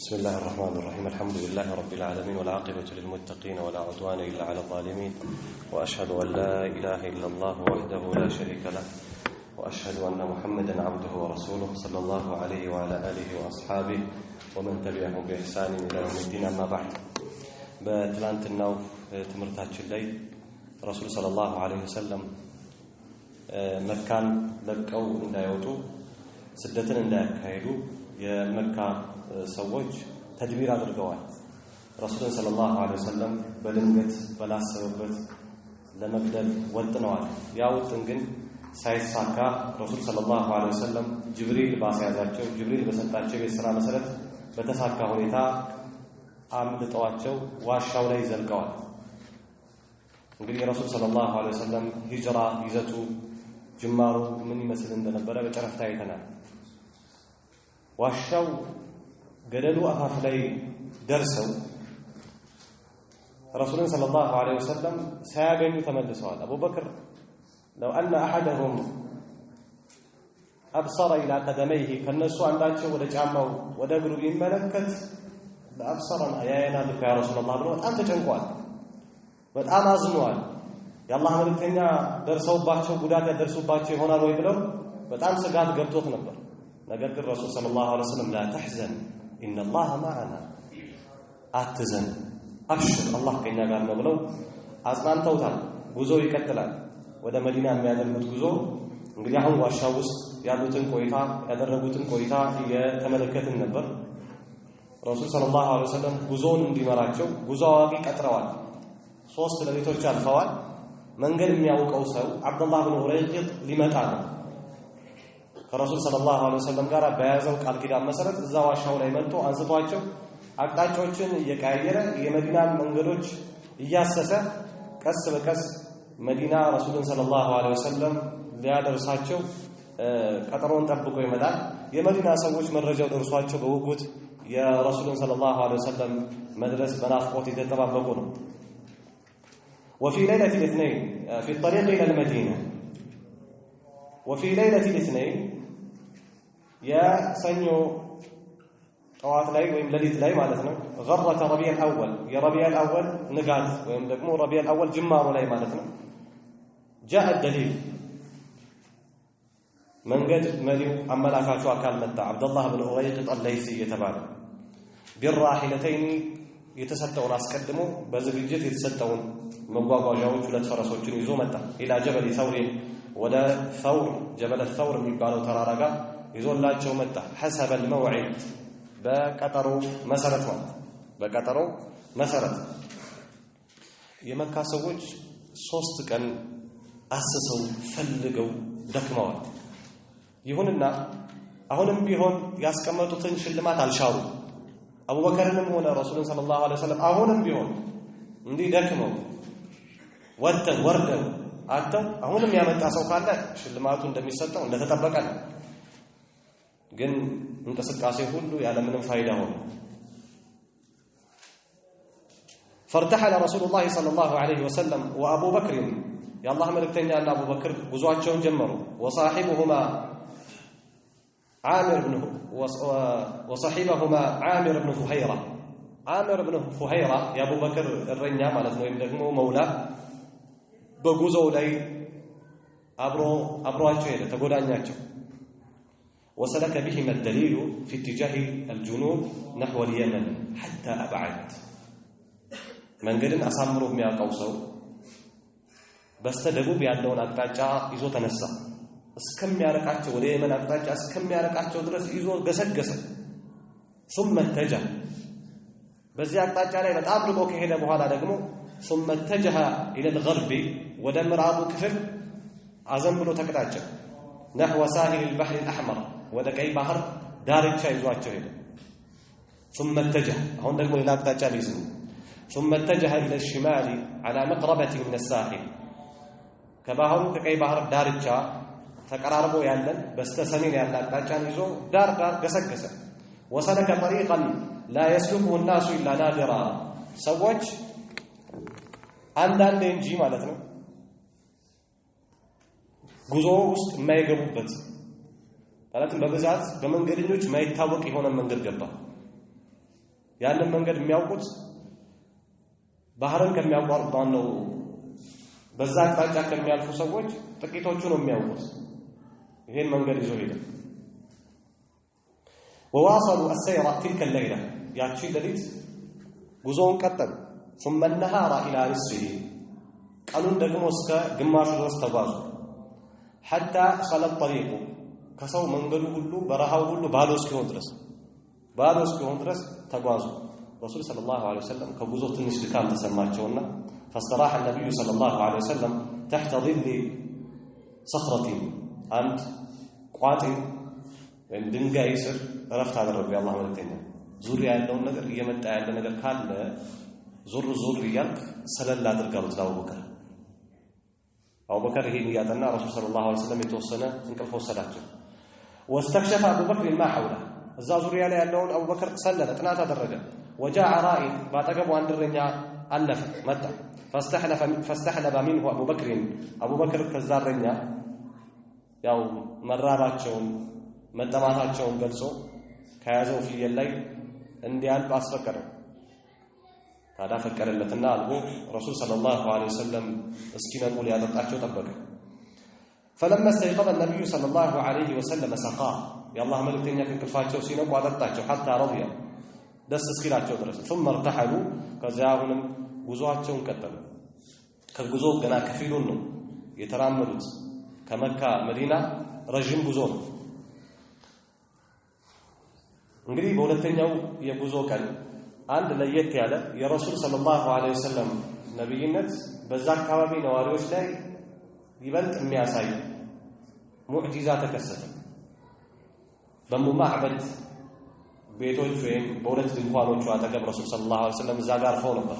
بسم الله الرحمن الرحيم الحمد لله رب العالمين والعاقبة للمتقين ولا عدوان إلا على الظالمين وأشهد أن لا إله إلا الله وحده لا شريك له وأشهد أن محمدا عبده ورسوله صلى الله عليه وعلى آله وأصحابه ومن تبعهم بإحسان إلى يوم الدين أما بعد بتلانت النوف تمرتاج الليل رسول صلى الله عليه وسلم مكان لقوا إن يوتوا سدتنا إن يكايدوا يا مكة ሰዎች ተድቢር አድርገዋል ረሱል ሰለላሁ ዐለይሂ ወሰለም በድንገት በላሰበበት ለመግደል ወጥነዋል ያውጥን ግን ሳይሳካ ረሱል ሰለላሁ ዐለይሂ ወሰለም ጅብሪል ባሳያቸው ጅብሪል በሰጣቸው የሥራ መሰረት በተሳካ ሁኔታ አምልጠዋቸው ዋሻው ላይ ዘልቀዋል እንግዲህ ረሱል ሰለላሁ ዐለይሂ ወሰለም ሂጅራ ይዘቱ ጅማሩ ምን ይመስል እንደነበረ በጨረፍታ አይተናል ዋሻው ገደሉ አፋፍ ላይ ደርሰው ረሱልን ሰለላሁ ዐለይሂ ወሰለም ሳያገኙ ተመልሰዋል አቡበክር لو ان احدهم ابصر الى قدميه ከነሱ አንዳቸው ወደ ጫማው ወደ እግሩ ቢመለከት ለአብሰረና ያያና ልክ ያ ረሱላህ ብሎ በጣም ተጨንቋል በጣም አዝኗል የአላህ መልእክተኛ ደርሰውባቸው ጉዳት ያደርሱባቸው ይሆናል ወይ ብለው በጣም ስጋት ገብቶት ነበር ነገር ግን ረሱል ሰለላሁ ዐለይሂ ወሰለም لا تحزن إن الله معنا أتزن أبشر الله كنا قالنا بلو أزمان توتال ጉዞው ይቀጥላል ወደ መዲና የሚያደርጉት ጉዞ እንግዲህ አሁን ዋሻው ውስጥ ያሉትን ቆይታ ያደረጉትን ቆይታ የተመለከትን ነበር ረሱል ሰለላሁ ዐለይሂ ወሰለም ጉዞውን እንዲመራቸው ጉዞ አዋቂ ቀጥረዋል 3 ሌሊቶች አልፈዋል መንገድ የሚያውቀው ሰው አብዱላህ ኢብኑ ኡረይቂጥ ሊመጣ ነው ከረሱል ሰለላሁ ዐለይሂ ወሰለም ጋር በያዘው ቃል ኪዳን መሰረት እዛ ዋሻው ላይ መጥቶ አንስቷቸው አቅጣጫዎችን እየቀያየረ የመዲናን መንገዶች እያሰሰ ቀስ በቀስ መዲና ረሱልን ሰለላሁ ዐለይሂ ወሰለም ሊያደርሳቸው ቀጠሮን ጠብቆ ይመጣል የመዲና ሰዎች መረጃው ደርሷቸው በውጉት የረሱልን ሰለላሁ ዐለይሂ ወሰለም መድረስ በናፍቆት የተጠባበቁ ነው وفي ليلة الاثنين في الطريق إلى المدينة وفي ليلة الاثنين يا سنيو طوات لاي ويم ليلة لاي معناتنا غرة ربيع الأول يا ربيع الأول نقات ويم دقمو ربيع الأول جمار لاي معناتنا جاء الدليل من قد مليو أما لا كاتوا أكال مدى عبد الله بن أريقط الليثي يتبعنا بالراحلتين يتسطون أسكدمو بزبيجت يتسطون مغواغواجاوچ ሁለት ፈረሶችን ይዞ መጣ ኢላ ጀበል ثور ወደ ثور جبل الثور የሚባለው ተራራ ጋር ይዞላቸው መጣ حسب الموعد በቀጠሮ መሰረት ማለት በቀጠሮ መሰረት የመካ ሰዎች 3 ቀን አስሰው ፈልገው ደክመዋል ይሁንና አሁንም ቢሆን ያስቀመጡትን ሽልማት አልሻሩ አቡበከርንም ሆነ ረሱልን ሰለላሁ ዐለይሂ ወሰለም አሁንም ቢሆን እንዲህ ደክመው ወጥተው ወርደው አጥተው አሁንም ያመጣ ሰው ካለ ሽልማቱ እንደሚሰጠው እንደተጠበቀ ነው ግን እንቅስቃሴ ሁሉ ያለ ምንም ፋይዳ ሆነ فرتحل رسول الله صلى الله عليه وسلم وابو بكر يا الله ملكتኛ እና አቡ በክር ጉዟቸውን ጀመሩ وصاحبهما عامر بن وصاحبهما عامر بن فهيرة عامر بن فهيرة يا ابو بكر እረኛ ማለት ነው ወይም ደግሞ መውላ በጉዞው ላይ አብሮአቸው ሄደ ተጎዳኛቸው وسلك بهم الدليل في اتجاه الجنوب نحو اليمن حتى أبعد من قدن أسامروا بمياقوا سو بستدقوا بيادلون أقتاجا إزو تنسى اسكم ياركاتشو وليمن أقتاجا اسكم ياركاتشو درس إزو قسد ثم اتجه بزي أقتاجا لي بتعبرقوا كهيدا بهذا دقمو ثم اتجه إلى الغرب ودمر أبو كفر أزنبلو تقتاجا نحو ساحل البحر الأحمر ወደ ቀይ ባህር ዳርቻ ይዟቸው ሄደ ثم اتجه አሁን ደግሞ ሌላ አቅጣጫ ሊይዙ ثم اتجه الى الشمال على مقربة من الساحل ከባህሩ ከቀይ ባህር ዳርቻ ተቀራርቦ ያለን በስተሰሜን ያለ አቅጣጫን ይዞ ዳር ገሰገሰ وسلك طريقا لا يسلكه الناس الا نادرا ሰዎች አንዳንዴ እንጂ ማለት ነው ጉዞ ውስጥ የማይገቡበት ማለትም በብዛት በመንገደኞች ማይታወቅ የሆነ መንገድ ገባ ያንን መንገድ የሚያውቁት ባህርን ከሚያቋርጡ ነው በዛ አቅጣጫ ከሚያልፉ ሰዎች ጥቂቶቹ ነው የሚያውቁት ይሄን መንገድ ይዞ ሄደ وواصلوا السير تلك الليلة ያቺ ሌሊት ጉዞውን ቀጠሉ ثم النهار الى نصفه ቀኑን ደግሞ እስከ ግማሹ ድረስ ተጓዙ حتى خلى الطريق ከሰው መንገዱ ሁሉ በረሃው ሁሉ ባዶ እስኪሆን ድረስ ተጓዙ رسول صلى الله عليه وسلم ከጉዞ ትንሽ ድካም ተሰማቸውና فاستراح النبي صلى الله عليه وسلم تحت ظل صخرة عند ቋጥኝ ወይም ድንጋይ ስር ረፍት አደረጉ ያላህ መልእክተኛ ዙሪያ ያለው ነገር እየመጣ ያለ ነገር ካለ ዙር ይያልክ ሰለል አድርጋሉት አቡበከር ይሄን ያጠና ረሱል ሰለላሁ ዐለይሂ ወሰለም የተወሰነ እንቅልፍ ወሰዳቸው واستكشف ابو بكر ما حوله እዛ ዙሪያ ላይ ያለውን አቡበከር ሰለለ ጥናት አደረገ وجاء رائد ባጠገቡ አንድ እረኛ አለፈ መጣ فاستحلب منه ابو بكر ከዛ እረኛ ያው መራባቸውን መጠማታቸውን ገልጾ ከያዘው ፍየል ላይ እንዲያልብ አስፈቀደ ታዲያ ፈቀደለትና አልቦ ረሱል ሰለላሁ ዐለይሂ ወሰለም እስኪነቁ ሊያጠጣቸው ጠበቀ فلما استيقظ النبي صلى الله عليه وسلم سقاه يا الله መልእክተኛ ከክፋቸው ሲነቁ አጠጣቸው حتى رضي ደስ እስኪላቸው ድረስ ثم ارتحلوا ከዚያውንም ጉዞአቸውን ቀጠሉ ከጉዞው ገና ከፊሉን ነው የተራመዱት ከመካ መዲና ረጅም ጉዞ ነው እንግዲህ በሁለተኛው የጉዞ ቀን አንድ ለየት ያለ የረሱል ሰለላሁ ዐለይሂ ወሰለም ነብይነት በዛ አካባቢ ነዋሪዎች ላይ ይበልጥ የሚያሳይ ሙዕጂዛ ተከሰተ በሙማዕበድ ቤቶች ወይም በሁለት ድንኳኖቹ አጠገብ ረሱል ሰለላሁ ዐለይሂ ወሰለም እዛ ጋር ሆነው ነበር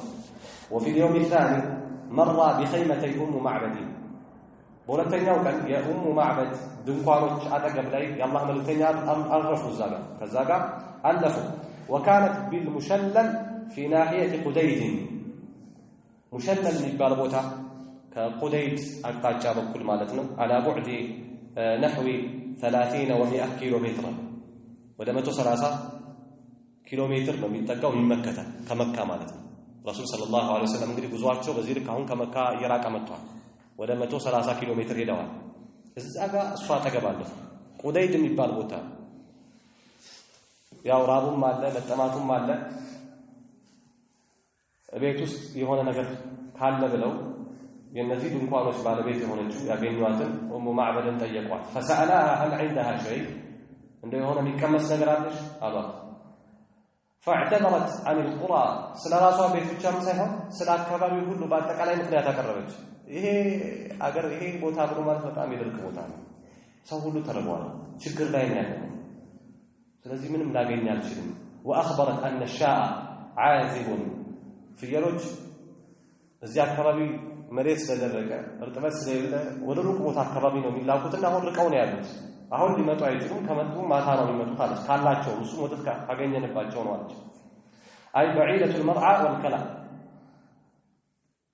وفي اليوم الثاني مر بخيمتي معبد በሁለተኛው ቀን የኡሙ ማዕበድ ድንኳኖች አጠገብ ላይ የአላህ መልእክተኛ አረፉ ከዛ ጋር አለፉ وكانت بالمشلل في ناحيه قديد مشلل የሚባል ቦታ ከቁደይድ አቅጣጫ በኩል ማለት ነው على بعد نحو 30 و100 كيلو متر ወደ 130 ኪሎ ሜትር ነው የሚጠጋው ይመከታ ከመካ ማለት ነው ረሱል ሰለላሁ ዐለይሂ ወሰለም እንግዲህ ጉዟቸው በዚህ ልክ አሁን ከመካ እየራቀ መጥቷል ወደ 130 ኪሎ ሜትር ሄደዋል እዛ ጋር እሷ ተገባለፈ ቁደይድ የሚባል ቦታ ያው ራቡም አለ መጠማቱም አለ ቤት ውስጥ የሆነ ነገር ካለ ብለው የነዚህ ድንኳኖች ባለቤት የሆነችው ያገኙዋትን ኡሙ ማዕበድን ጠየቋት فسألها هل عندها شيء እንደው የሆነ የሚቀመስ ነገር አለሽ አሏት فاعتذرت عن القرى ስለ ራሷ ቤት ብቻም ሳይሆን ስለ አካባቢው ሁሉ በአጠቃላይ ምክንያት አቀረበች ይሄ አገር ይሄ ቦታ ብሎ ማለት በጣም የድርቅ ቦታ ነው ሰው ሁሉ ተርቧል ችግር ላይ ነው ያለው ስለዚህ ምንም ላገኝ አልችልም واخبرت ان الشاء عازب ፍየሎች እዚህ አካባቢ መሬት ስለደረቀ እርጥበት ስለሌለ ወደ ሩቅ ቦታ አካባቢ ነው የሚላኩትና አሁን ርቀው ነው ያሉት አሁን ሊመጡ አይችሉም ከመጡ ማታ ነው የሚመጡት አለች ካላቸው እሱ ወጥት ካገኘንባቸው ነው አለች አይ بعيدة المرعى والكلى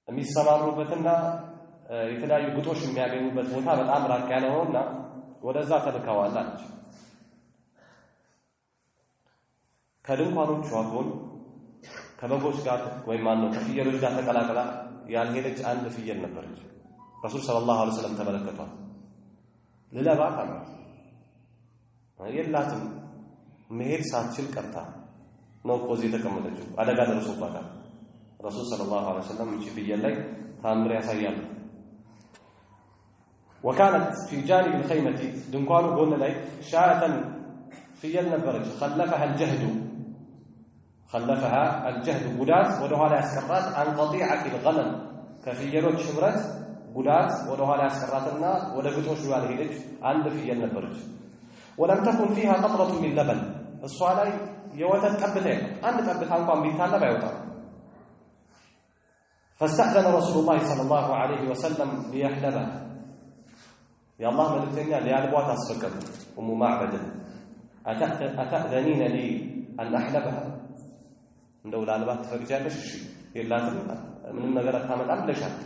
የሚሰማሩበትና የተለያዩ ግጦሽ የሚያገኙበት ቦታ በጣም ራቅ ያለ ነውና ወደዛ ተልከዋል አለች ከድንኳኖቹ አሁን ከበጎች ጋር ወይም ማነው ከፍየሎች ጋር ተቀላቅላ ያልሄደች አንድ ፍየል ነበረች ረሱል ሰለላሁ ዐለይሂ ወሰለም ተመለከቷት ለለባት አለ የላትም መሄድ ሳትችል ቀርታ ነው ቆዚ ተቀመጠችው አደጋ ደርሶባታል ረሱል ሰለላሁ ዐለይሂ ወሰለም እቺ ፍየል ላይ ታምር ያሳያሉ وكانت في جانب الخيمه ድንኳኑ ጎን ላይ شاة ፍየል ነበረች خلفها الجهد ጉዳት ወደ ኋላ ያስቀራት عن قطيعه الغنم ከፍየሎች ህብረት ጉዳት ወደ ኋላ ያስቀራትና ወደ ግጦሽ ጋር ሄደች አንድ ፍየል ነበረች ولم تكن فيها قطره من لبن እሷ ላይ የወተት ጠብታ አንድ ጠብታ እንኳን ቢታለብ አይወጣም فاستأذن رسول الله صلى الله عليه وسلم ليحلبها يا الله ملكتني ليالبوات اسفكر ام معبد اتأذنين لي ان احلبها እንደው ላልባት ትፈቅጃለሽ እሺ የላትም ምንም ነገር አታመጣም ለሻት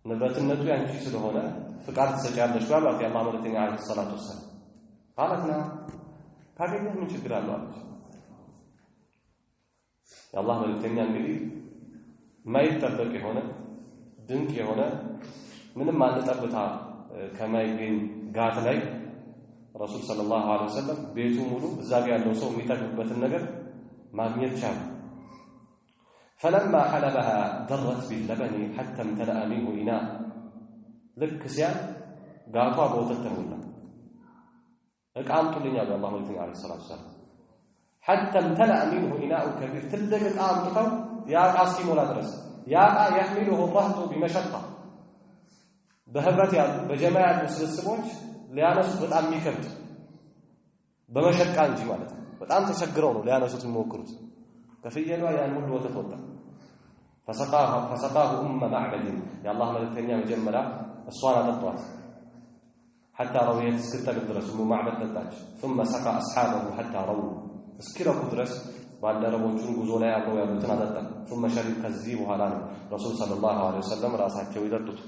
ንብረትነቱ ያንቺ ስለሆነ ፍቃድ ትሰጫለሽ ባሏት የአላህ መልእክተኛ አለይሂ ሰላቱ ወሰለም አለና ካገኘህ ምን ችግር አለው አለች የአላህ መልእክተኛ እንግዲህ ማይጠበቅ የሆነ ድንቅ የሆነ ምንም አንጠብታ ከማይገኝ ጋት ላይ ረሱል ሰለላሁ ዐለይሂ ወሰለም ቤቱ ሙሉ እዛ ጋር ያለው ሰው የሚጠግብበትን ነገር ማግኘት ቻሉ። فلما حلبها درت باللبن حتى امتلأ منه إناء ልክ ሲያል ጋቷ በወተት ተሞላ። እቃ አምጡልኝ አሉ አላህ መልእክተኛ ዐለይሂ ሰላቱ ወሰላም። حتى امتلأ منه إناء كبير ትልቅ እቃ አምጥተው ያ እቃ እስኪሞላ ድረስ ያ እቃ يحمله الرهط بمشقة በህብረት ያሉ በጀማ ያሉ ስብስቦች ሊያነሱት በጣም የሚከብድ በመሸቃ እንጂ ማለት ነው። በጣም ተቸግረው ነው ሊያነሱት የሚሞክሩት። ከፍየሏ ያን ሁሉ ወተት ወጣ። فسقاه معبد يا الله መልእክተኛ መጀመሪያ እሷን አጠጧት حتى رويت እስክትጠግብ ድረስ معبد ጠጣች። ثم سقى أصحابه حتى رووا እስኪረኩ ድረስ ባልደረቦቹን ጉዞ ላይ አብረው ያሉትን አጠጣ። ثم شرب ከዚህ በኋላ ነው ረሱል ሰለላሁ ዐለይሂ ወሰለም ራሳቸው ይጠጡት።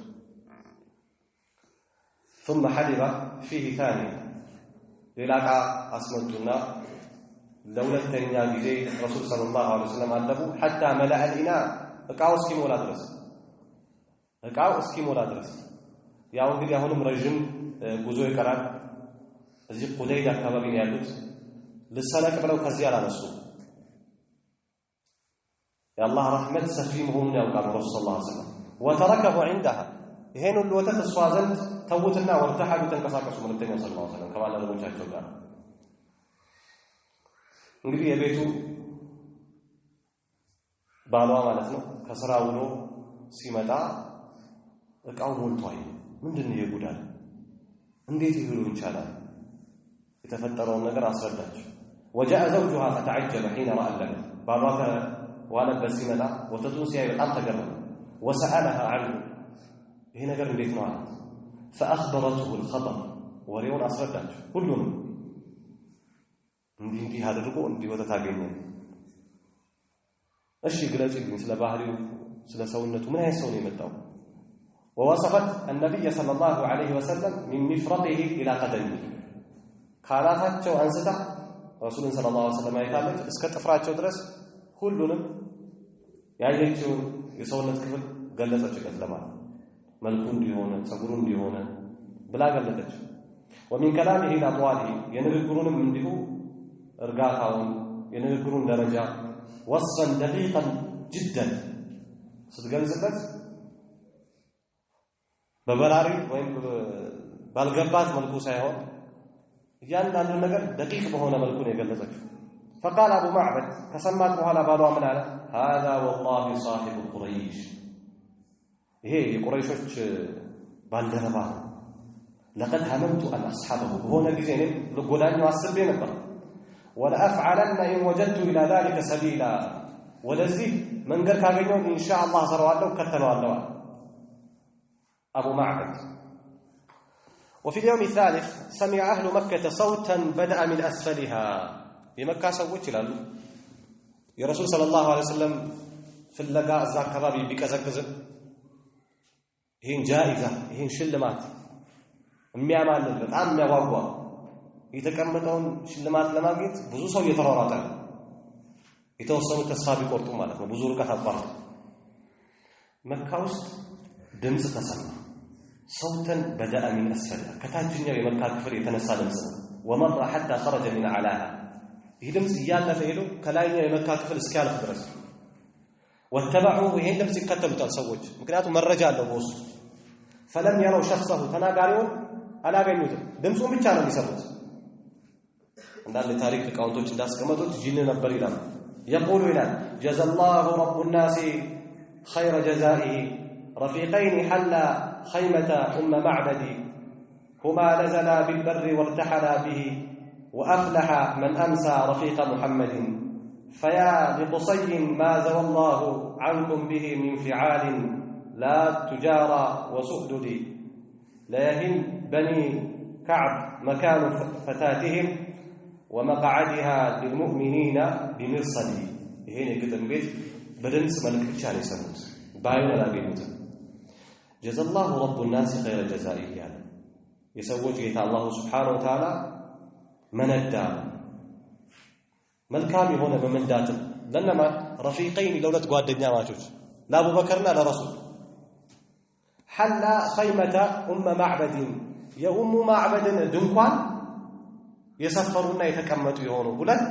ثم حلب فيه ثاني ሌላቃ አስመጡና ለሁለተኛ ጊዜ ረሱል ሰለላሁ ዐለይሂ ወሰለም አለቡ حتى ملأ الإناء እቃው እስኪሞላ ድረስ ያው እንግዲህ አሁንም ረጅም ጉዞ ይቀራል። እዚህ ቁደይድ አካባቢ ነው ያሉት። ልሰለቅ ብለው ከዚህ አላነሱ። የአላህ ረህመት ሰፊ መሆኑን ያውቃሉ ረሱል ሰለላሁ ዐለይሂ ወሰለም። وتركه عندها ይሄን ሁሉ ወተት እሷ ዘንድ ተውትና ወርተሐሉ ተንቀሳቀሱ መልእክተኛው ሰለላሁ ዐለይሂ ወሰለም ከባልደረቦቻቸው ጋር። እንግዲህ የቤቱ ባሏ ማለት ነው ከስራ ውሎ ሲመጣ እቃው ሞልቷል። ምንድነው የጉዳል እንዴት ይሁን ይቻላል? የተፈጠረውን ነገር አስረዳች። وجاء زوجها فتعجب حين راى اللبن ባሏ ከዋለበት ሲመጣ ወተቱን ሲያይ በጣም ተገረመ። وسألها عنه ይሄ ነገር እንዴት ነው አላት። فأخبرته الخبر ወሬውን አስረዳች ሁሉንም እንዲህ አድርጎ እንዲህ ወተት አገኘ። እሺ ግለጽልኝ ስለ ባህሪው ስለ ሰውነቱ ምን አይነት ሰው ነው የመጣው? ووصفت النبي صلى الله عليه وسلم من مفرقه الى قدمه ካላታቸው አንስታ ረሱልን ሰለላሁ ዐለይሂ ወሰለም አይታለች እስከ ጥፍራቸው ድረስ ሁሉንም ያየችውን የሰውነት ክፍል ገለጸችለት ለማለት መልኩ እንዲሆነ ጸጉሩ እንዲሆነ ብላ ገለጸች። ومن كلامه الى طواله የንግግሩንም እንዲሁ እርጋታውን የንግግሩን ደረጃ وصفا دقيقا جدا ስትገልጽለት በበራሪ ወይም ባልገባት መልኩ ሳይሆን እያንዳንዱ ነገር ደቂቅ በሆነ መልኩ ነው የገለጸችው። فقال ابو معبد ከሰማት በኋላ ባሏ ምን አለ? هذا والله صاحب قريش ይሄ የቁረይሾች ባልደረባ لقد هممت ان اصحابه በሆነ ጊዜ እኔ ልጎዳኛው አስቤ ነበር። ولا افعلن ان وجدت الى ذلك سبيلا ወደዚህ መንገድ ካገኘው ኢንሻአላህ ሰራዋለሁ ከተለዋለሁ ابو معبد. وفي اليوم الثالث سمع اهل مكه صوتا بدا من اسفلها የመካ ሰዎች ይላሉ የረሱል ሰለላሁ ዐለይሂ ወሰለም ፍለጋ እዛ አካባቢ ቢቀዘቅዝ ይሄን ጃኢዛ ይሄን ሽልማት የሚያማልል በጣም የሚያጓጓ የተቀመጠውን ሽልማት ለማግኘት ብዙ ሰው እየተሯሯጠ ነው። የተወሰኑ ተስፋ ቢቆርጡ ማለት ነው ብዙ ርቀት አቋርጠው መካ ውስጥ ድምጽ ተሰማ። صوتا بدأ من أسفلها ከታችኛው የመካ ክፍል የተነሳ ድምጽ ነው። ومر حتى خرج من أعلاها ይህ ድምጽ እያለፈ ሄዶ ከላይኛው የመካ ክፍል እስኪያልፍ ድረስ واتبعوا ይሄን ድምጽ ይከተሉታል ሰዎች ምክንያቱም መረጃ አለው በውስጡ። فلم يروا شخصه ተናጋሪውን አላገኙትም ድምጹን ብቻ ነው የሚሰሙት። እንዳለ ታሪክ ቃውንቶች እንዳስቀመጡት ጂን ነበር ይላል። يقول لنا جزا الله رب الناس خير جزائه رفيقين حلا خيمة معبد هما نزلا بالبر وارتحلا به وأفلح من أمسى رفيق محمد فيا لقصي ما زوى الله عنكم به من فعال لا تجارى وسؤدد ليهن بني كعب مكان فتاتهم ومقعدها للمؤمنين بمرصد هنا كده بيت بدنس ملك بشان يسموت بايون لا بيموت جزا الله رب الناس خير جزائه يعني يسوج جيت الله سبحانه وتعالى من الدار ملكام هنا بمندات لنما رفيقين لولت قوادنيا ماچوچ لابو بكرنا لرسول حل خيمة معبد يا معبد دنكوان يسفرونا يتكمتوا يهونو ሁለት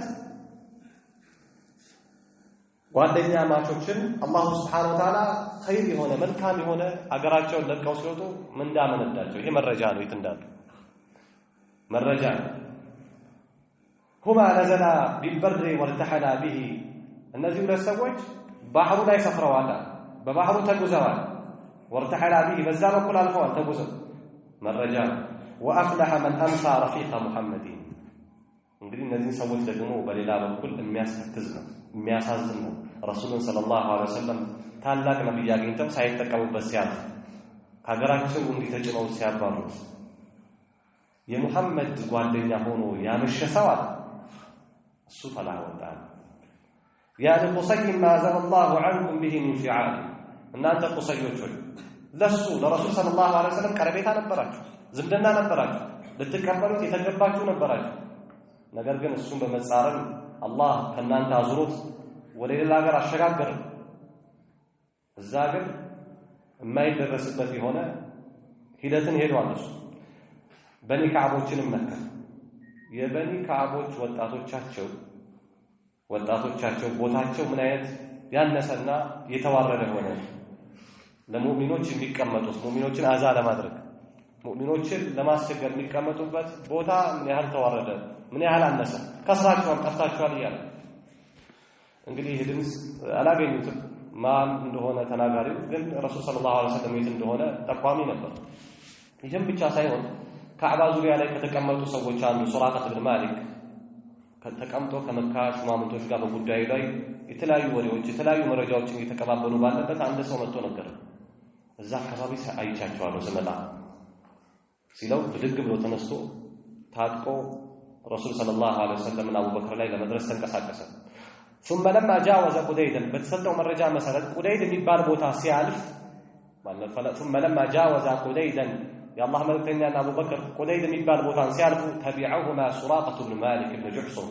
ጓደኛ ማቾችን አላህ Subhanahu Wa Ta'ala ኸይር የሆነ መልካም የሆነ አገራቸውን ለቀው ሲወጡ ምን እንዳመነዳቸው ይሄ መረጃ ነው የት እንዳሉ መረጃ هما نزلا بالبر وارتحلا به እነዚህ ሁለት ሰዎች ባህሩ ላይ ሰፍረዋል በባህሩ ተጉዘዋል وارتحلا به በዛ በኩል አልፈዋል ተጉዘው መረጃ وافلح من امسى رفيق محمد እንግዲህ እነዚህ ሰዎች ደግሞ በሌላ በኩል የሚያስከትዝ ነው የሚያሳዝን ነው ረሱሉን ሰለላሁ ዐለይሂ ወሰለም ታላቅ ነብይ አግኝተው ሳይጠቀሙበት ሲያልፍ ሀገራቸው እንዲተጭነው ሲያባሩት የሙሐመድ ጓደኛ ሆኖ ያመሸሰው አለ እሱ ተላወጣ ያ ለቁሰይ ማዘ الله عنكم به من فعال እናንተ ቁሰዮች ሆይ ለሱ ለረሱል ሰለላሁ ዐለይሂ ወሰለም ቀረቤታ ነበራችሁ ዝምድና ነበራችሁ ልትቀበሉት የተገባችሁ ነበራችሁ ነገር ግን እሱን በመጻረር አላህ ከናንተ አዝሮት ወደ ሌላ ሀገር አሸጋገረ እዛ ግን የማይደረስበት የሆነ ሂደትን ሄዷል እሱ በኒ ከዓቦችንም ነካ የበኒ ከዓቦች ወጣቶቻቸው ቦታቸው ምን አይነት ያነሰና የተዋረደ ሆነ ለሙእሚኖች የሚቀመጡት ሙእሚኖችን አዛ ለማድረግ ሙእሚኖችን ለማስቸገር የሚቀመጡበት ቦታ ምን ያህል ተዋረደ ምን ያህል አነሰ ከስራቸው ጠፍታቸዋል ይላል እንግዲህ ድምጽ አላገኙትም ማን እንደሆነ ተናጋሪው ግን ረሱል ሰለላሁ ዐለይሂ ወሰለም የት እንደሆነ ጠቋሚ ነበር ይህም ብቻ ሳይሆን ካዕባ ዙሪያ ላይ ከተቀመጡ ሰዎች አንዱ ሱራቃት ኢብኑ ማሊክ ከተቀምጦ ከመካ ሹማምንቶች ጋር በጉዳዩ ላይ የተለያዩ ወሬዎች የተለያዩ መረጃዎችን እየተቀባበሉ ባለበት አንድ ሰው መጥቶ ነገር እዛ አካባቢ አይቻቸዋለሁ ስመጣ ሲለው ብድግ ብሎ ተነስቶ ታጥቆ ረሱል ሰለላሁ ዐለይሂ ወሰለም እና አቡበክር ላይ ለመድረስ ተንቀሳቀሰ ثم لما جاوز قديدا بتسدوا መረጃ መሰረት ቁደይድ የሚባል ቦታ ሲያልፍ ማለት ثم لما جاوز قديدا يا الله መልእክተኛና አቡበክር ቁደይድ የሚባል ቦታን ሲያልፉ تبعهما سراقة بن مالك بن جحصم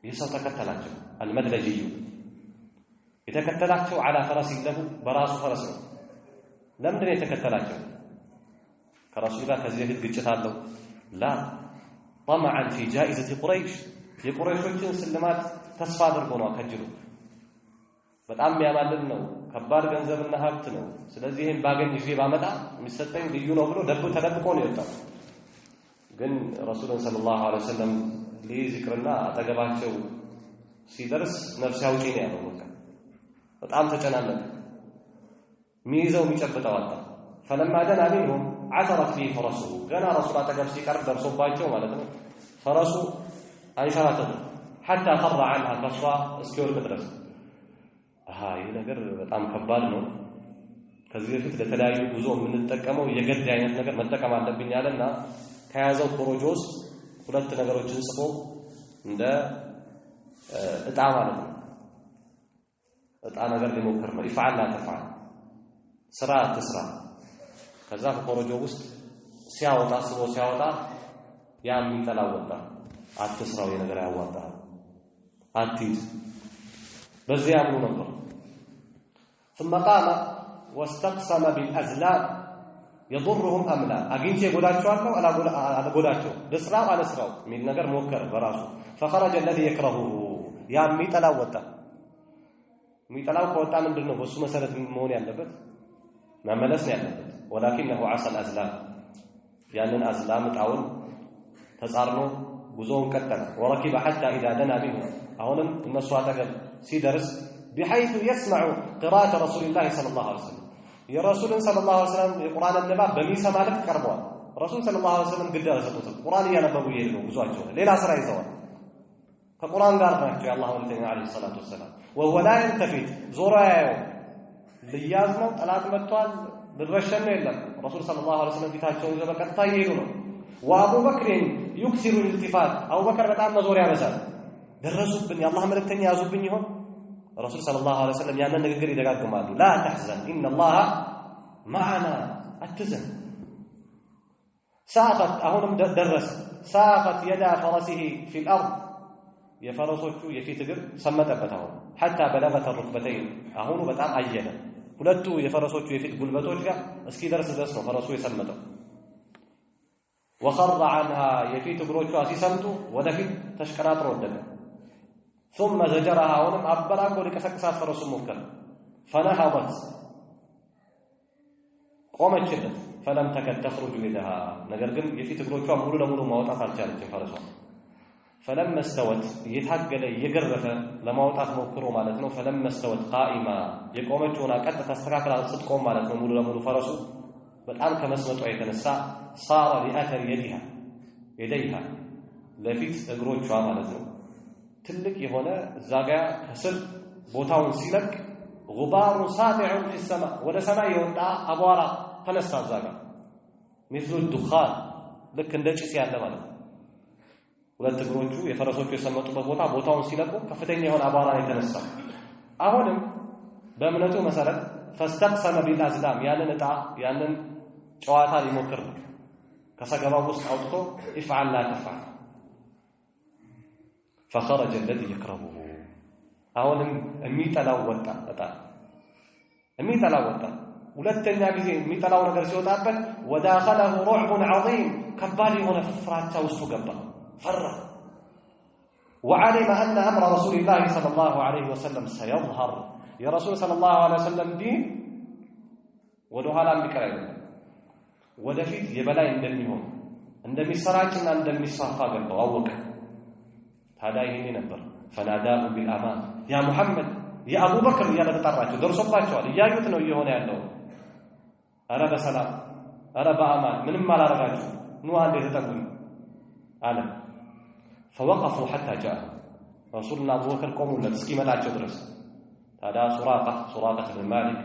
ይሰው ተከተላቸው المدلجي የተከተላቸው على فرس له በራሱ ፈረስ ነው ለምንድን ነው የተከተላቸው ከራሱል ጋር ከዚህ በፊት ግጭት አለው لا طمعا في جائزة قريش የቁረይሾችን ስልማት ተስፋ አድርጎ ነው ከጅሩ በጣም የሚያማልል ነው ከባድ ገንዘብና ሀብት ነው ስለዚህ ይሄን ባገኝ ይዤ ባመጣ የሚሰጠኝ ልዩ ነው ብሎ ተደብቆ ነው የወጣው ግን ረሱሉን ሰለላሁ ዐለይሂ ወሰለም ለዚክርና አጠገባቸው ሲደርስ ነፍስ ያውጪ ነው ያለው በጣም ተጨናነቀ ሚይዘው የሚጨብጠው አጣ فلما دنا منهم عثرت فيه فرسه ገና ረሱል አጠገብ ሲቀርብ ደርሶባቸው ማለት ነው ፈረሱ አንሸራተተ حتى خر عنها كسرى እስኪወርቅ ድረስ ይህ ነገር በጣም ከባድ ነው ከዚህ በፊት ለተለያዩ ጉዞ የምንጠቀመው የገድ አይነት ነገር መጠቀም አለብኝ ያለና ከያዘው ኮሮጆ ውስጥ ሁለት ነገሮችን ጽፎ እንደ እጣ ማለት ነው እጣ ነገር ሊሞክር ነው ይፈዓል لا تفعل ስራ ትስራ ከዛ ኮሮጆ ውስጥ ሲያወጣ ስቦ ሲያወጣ ያ የሚጠላው ወጣ አትስራው የነገር ያዋጣ አትይዝ በዚያ ያምኑ ነበር ثم قام واستقسم بالازلام يضرهم ام لا አግኝቼ ጎዳቸዋለሁ አላጎዳቸው ለስራው አለስራው ሚል ነገር ሞከረ በራሱ فخرج الذي يكرهه ያ የሚጠላው ወጣ የሚጠላው ከወጣ ምንድነው በሱ መሰረት መሆን ያለበት መመለስ ነው ያለበት ولكنه عصى الازلام ያንን አዝላም ጣውን ተጻርኖ ጉዞውን ቀጠለ وركب حتى اذا دنا منه አሁንም እነሱ አጠገብ ሲደርስ بحيث يسمع قراءة رسول الله صلى الله عليه وسلم يا رسول صلى الله عليه وسلم القرآن النباب بميسا مالك قربوا رسول صلى الله عليه وسلم قد رسلت القرآن ينببوا يهلوا بزواجه ليلا سرع يزوان فالقرآن قارنا يا الله ولتنا عليه الصلاة والسلام وهو لا يلتفت زرعه ليازنا طلعت متوال بالرشن إلا رسول صلى الله عليه وسلم بيتاجون إذا بكت طيرونه وأبو بكر يكثر الالتفات أبو بكر بتعب مزور يا مسال درسوا بني الله ملكتني يازوا بني هم رسول صلى الله عليه وسلم يعني نقدر يدقاكم قالوا لا تحزن إن الله معنا اتزن ساقت أهونم درس ساقت يدا فرسه في الأرض የፈረሶቹ የፊት እግር ሰመጠበት አሁን حتى بلغت الركبتين አሁን በጣም አየለ ሁለቱ የፈረሶቹ የፊት ጉልበቶች ጋር እስኪ ደርስ ድረስ ነው ፈረሱ የሰመጠው وخر عنها የፊት እግሮቿ ሲሰምጡ ወደፊት ተሽቀራጥሮ ወደቀ ثم زجرها ولم أبلاغ لكسكسات فرس موكل فنهضت قامت شدت فلم تكد تخرج يدها ነገር ግን የፊት እግሮቿ ሙሉ ለሙሉ ማውጣት አልቻለችም ፈረሷ فلما استوت يتحقل يجرف ለማውጣት ሞክሮ ማለት ነው فلما استوت قائما የቆመችውና ቀጥ ተስተካክላ ስትቆም ማለት ነው ሙሉ ለሙሉ ፈረሱ በጣም ከመስመጧ የተነሳ صار لأثر يديها ለፊት እግሮቿ ማለት ነው ትልቅ የሆነ ዛጋ ከስር ቦታውን ሲለቅ غبار ساطع في السماء ወደ ሰማይ የወጣ አቧራ ተነሳ ዛጋ مثل الدخان ልክ እንደ ጭስ ያለ ማለት ነው ሁለት እግሮቹ የፈረሶቹ የሰመጡበት ቦታውን ሲለቁ ከፍተኛ የሆነ አቧራ የተነሳ አሁንም በእምነቱ መሰረት فاستقسم بالازلام ያንን ጨዋታ ሊሞክር ነው ከሰገባው ውስጥ አውጥቶ افعل لا تفعل فخرج الذي يكرهه አሁንም የሚጠላው ወጣ ሁለተኛ ጊዜ የሚጠላው ነገር ሲወጣበት وداخله رعب عظيم ከባድ የሆነ ፍራቻ ውስጥ ገባ ፈራ وعلم ان امر رسول الله صلى الله عليه وسلم سيظهر يا رسول صلى الله عليه وسلم دين ወደኋላ የሚቀር ወደፊት የበላይ እንደሚሆን እንደሚሰራጭና እንደሚሳፋ ገባው አወቀ ታዲያ ይሄ ነበር فناداه بالامان يا محمد يا ابو بكر እያለ ተጣራቸው ደርሶባቸዋል እያዩት ነው እየሆነ ያለው አረ በሰላም አረ በአማን ምንም አላረጋችሁ ኑ አንዴ ተጠጉኝ አለ فوقفوا حتى جاء رسولنا ابو بكر ቆሙለት እስኪመጣቸው ድረስ ታዲያ ሱራقة بن مالك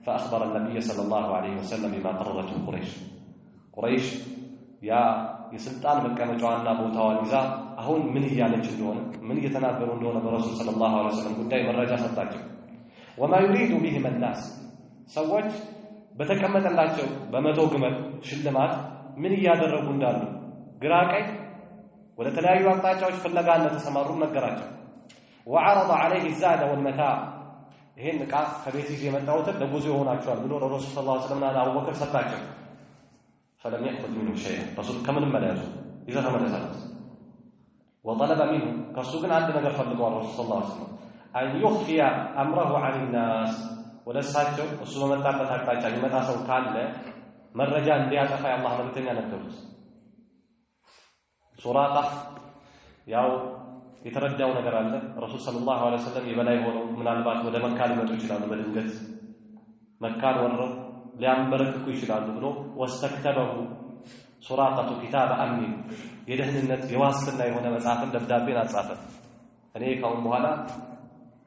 فاخبر النبي صلى الله عليه وسلم بما قررته قريش يا የስልጣን መቀመጫዋና ቦታዋን ይዛ አሁን ምን እያለች እንደሆነ ምን እየተናገሩ እንደሆነ በረሱል ሰለላሁ ዐለይሂ ወሰለም ጉዳይ መረጃ ሰጣቸው وما يريد بهم الناس ሰዎች በተቀመጠላቸው በመቶ ግመል ሽልማት ምን እያደረጉ እንዳሉ ግራቀይ ወደ ተለያዩ አቅጣጫዎች ፍለጋ እንደተሰማሩ ነገራቸው وعرض عليه الزاد والمتاع ይሄን ዕቃ ከቤት ይዤ የመጣሁት ለጉዞ ይሆናቸዋል ብሎ ረሱል ሰለላሁ ዐለይሂ ወሰለም አቡበክር ሰጣቸው فلم يأخذ منه شيئا رسول كمن ملاذ إذا تملسات وطلب منه كسوقن عند نجر فلقوا الرسول صلى الله عليه وسلم أن يخفي أمره عن الناس ولساتهم رسول من تعبت هكذا متى سو كان له من رجال بيات أخي الله من تنيا نكتوز سورة ياو يتردوا نجر الله رسول صلى الله عليه وسلم يبلغ من البات وده مكان ما تجلاه بدنجت مكان ورّ ሊያንበረክኩ ይችላሉ ብሎ ወስተከተበው ሱራቀቱ ኪታብ አምኒ የደህንነት የዋስትና የሆነ መጽሐፍን ደብዳቤን አጻፈ እኔ ካሁን በኋላ